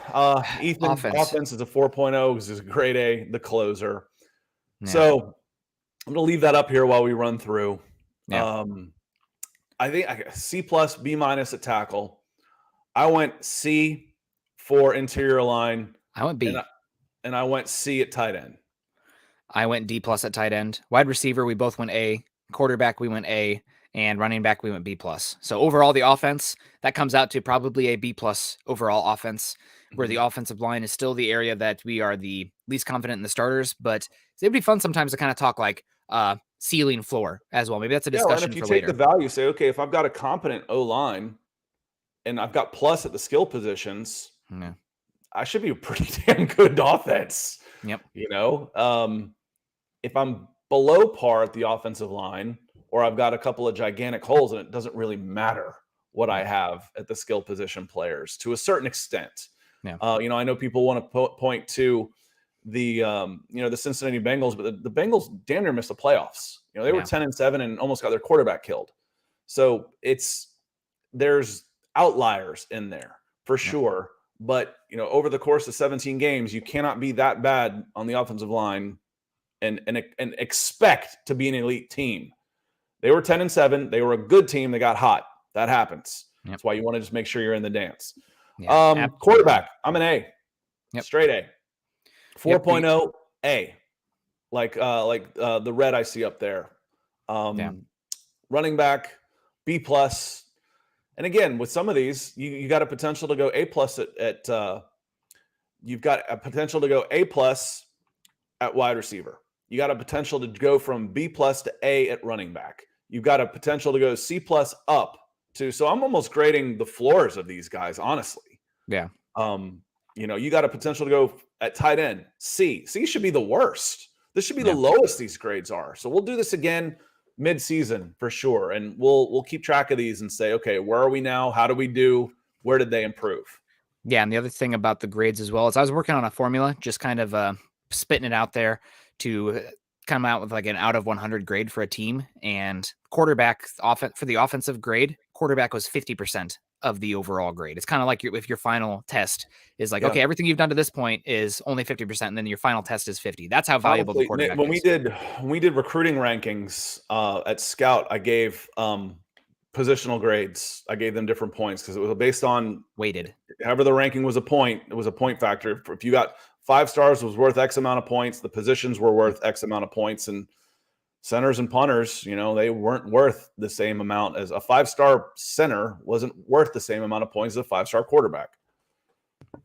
Ethan, offense is a 4.0 because it's a grade A, the closer. Yeah. So I'm going to leave that up here while we run through. Yeah. I think C+, B- at tackle. I went C for interior line. I went B. And I went C at tight end. I went D+ at tight end. Wide receiver, we both went A. Quarterback, we went A. And running back, we went B+. So overall, the offense, that comes out to probably a B+ overall offense, where the offensive line is still the area that we are the least confident in the starters. But it'd be fun sometimes to kind of talk like ceiling floor as well. Maybe that's a discussion for later. If you take the value, say, okay, if I've got a competent O-line and I've got plus at the skill positions, I should be a pretty damn good offense. Yep. If I'm below par at the offensive line, or I've got a couple of gigantic holes, and it doesn't really matter what I have at the skill position players to a certain extent. Yeah. I know people want to point to the Cincinnati Bengals, but the Bengals damn near missed the playoffs. They were 10-7 and almost got their quarterback killed. So there's outliers in there for sure. But, over the course of 17 games, you cannot be that bad on the offensive line and expect to be an elite team. They were 10-7. They were a good team. They got hot. That happens. Yep. That's why you want to just make sure you're in the dance. Yeah, quarterback, I'm an A. Yep. Straight A. 4.0 A. like the red I see up there. Yeah. Running back, B plus. And again, with some of these, you got a potential to go A plus you've got a potential to go A plus at wide receiver. You got a potential to go from B plus to A at running back. You've got a potential to go C plus up to. So I'm almost grading the floors of these guys, honestly. Yeah. You got a potential to go at tight end C. C should be the worst. This should be the lowest these grades are. So we'll do this again mid-season for sure, and we'll keep track of these and say, okay, where are we now? How do we do? Where did they improve? Yeah, and the other thing about the grades as well is I was working on a formula, just kind of spitting it out there to come out with like an out of 100 grade for a team. And quarterback for the offensive grade, quarterback was 50% of the overall grade. It's kind of like if your final test is like, okay, everything you've done to this point is only 50%, and then your final test is 50. That's how valuable the quarterback when is. When we did recruiting rankings at Scout, I gave positional grades. I gave them different points because it was based on weighted. However, the ranking was a point. It was a point factor. If you got 5 stars, was worth X amount of points. The positions were worth X amount of points, and centers and punters, they weren't worth the same amount as a 5-star center wasn't worth the same amount of points as a 5-star quarterback.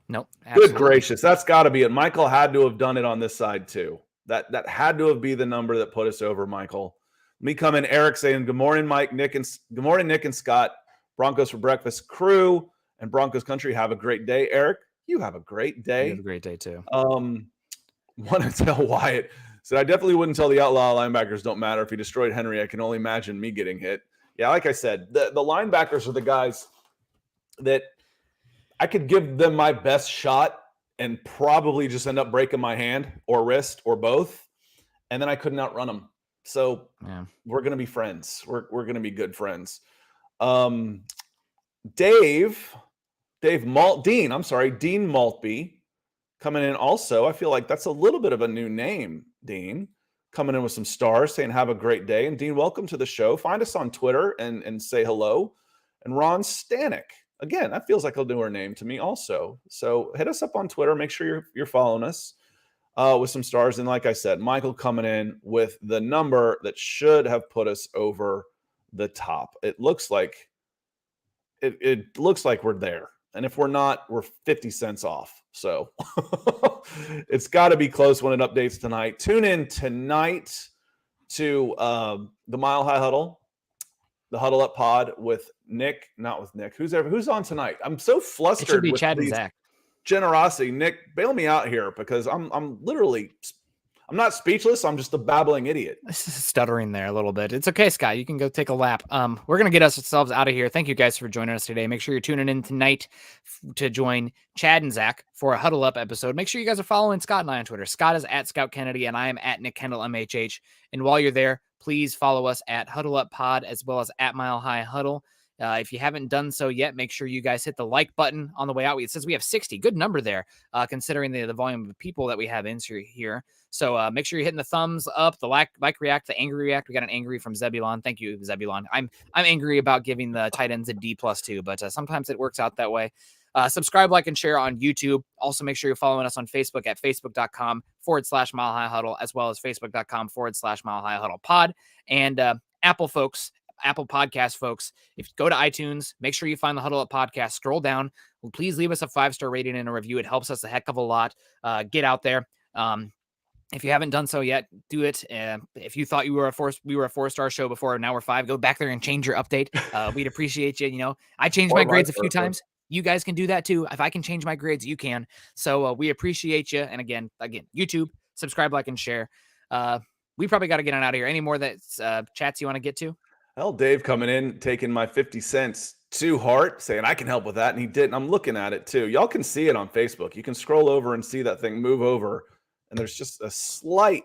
Nope. Absolutely. Good gracious. That's got to be it. Michael had to have done it on this side too. That had to have been the number that put us over, Michael. Me coming, Eric saying, good morning, Mike, good morning, Nick and Scott. Broncos for breakfast crew and Broncos country. Have a great day. Eric, you have a great day. You have a great day too. Want to tell Wyatt. So I definitely wouldn't tell the outlaw linebackers don't matter. If he destroyed Henry, I can only imagine me getting hit. Yeah, like I said, the linebackers are the guys that I could give them my best shot and probably just end up breaking my hand or wrist or both, and then I couldn't outrun them. So we're going to be friends. We're going to be good friends. Dean Maltby coming in also. I feel like that's a little bit of a new name, Dean, coming in with some stars saying have a great day. And Dean, welcome to the show. Find us on Twitter and say hello. And Ron Stanek, again, that feels like a newer name to me also. So hit us up on Twitter. Make sure you're following us with some stars. And like I said, Michael coming in with the number that should have put us over the top. It looks like we're there. And if we're not, we're 50 cents off. So it's got to be close when it updates tonight. Tune in tonight to the Mile High Huddle, the Huddle Up Pod with Nick, not with Nick. Who's on tonight? I'm so flustered. It should be with Chad and Zach. Generosity. Nick, bail me out here because I'm not speechless. I'm just a babbling idiot. Stuttering there a little bit. It's okay, Scott. You can go take a lap. We're going to get ourselves out of here. Thank you guys for joining us today. Make sure you're tuning in tonight to join Chad and Zach for a Huddle Up episode. Make sure you guys are following Scott and I on Twitter. Scott is at Scout Kennedy, and I am at Nick Kendell MHH. And while you're there, please follow us at Huddle Up Pod as well as at Mile High Huddle. If you haven't done so yet, make sure you guys hit the like button on the way out. It says we have 60. Good number there, considering the volume of people that we have in here. So make sure you're hitting the thumbs up, the like react, the angry react. We got an angry from Zebulon. Thank you, Zebulon. I'm angry about giving the tight ends a D+ too, but sometimes it works out that way. Subscribe, like, and share on YouTube. Also, make sure you're following us on Facebook at facebook.com/Mile High Huddle, as well as facebook.com/Mile High Huddle Pod. And Apple Podcast folks, if you go to iTunes, make sure you find the Huddle Up Podcast, scroll down. Please leave us a 5-star rating and a review. It helps us a heck of a lot. Get out there. If you haven't done so yet, do it. If you thought we were a 4-star show before, now we're 5, go back there and change your update. We'd appreciate you. I changed my grades a few times. You guys can do that too. If I can change my grades, you can. So we appreciate you. And again, YouTube, subscribe, like, and share. We probably got to get on out of here. Any more chats you want to get to? Hell, Dave coming in, taking my 50 cents to heart, saying I can help with that. And he did. And I'm looking at it too. Y'all can see it on Facebook. You can scroll over and see that thing move over. And there's just a slight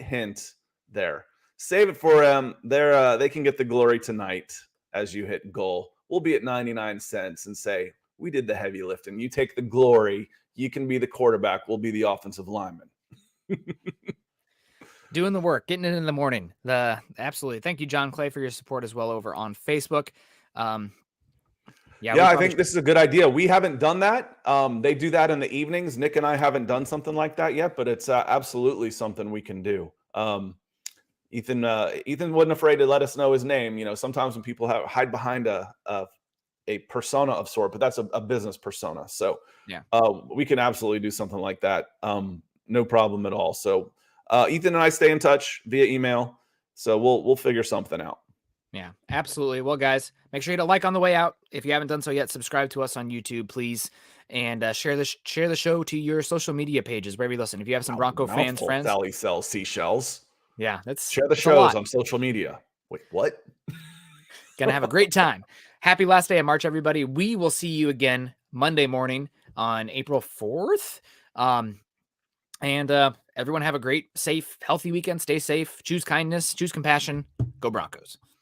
hint there. Save it for them. They can get the glory tonight as you hit goal. We'll be at 99 cents and say, we did the heavy lifting. You take the glory. You can be the quarterback. We'll be the offensive lineman. Doing the work, getting it in the morning. Absolutely. Thank you, John Clay, for your support as well over on Facebook. Yeah, I think this is a good idea. We haven't done that. They do that in the evenings. Nick and I haven't done something like that yet, but it's absolutely something we can do. Ethan wasn't afraid to let us know his name. Sometimes when people hide behind a persona of sort, but that's a business persona. So yeah, we can absolutely do something like that. No problem at all. So Ethan and I stay in touch via email. So we'll figure something out. Yeah, absolutely. Well, guys, make sure you hit a like on the way out. If you haven't done so yet, subscribe to us on YouTube, please, and share the show to your social media pages wherever you listen. If you have some Bronco fans, friends, Sally sells seashells. Yeah, share the shows on social media. Wait, what? Gonna have a great time. Happy last day of March, everybody. We will see you again Monday morning on April 4th. And everyone have a great, safe, healthy weekend. Stay safe. Choose kindness. Choose compassion. Go Broncos.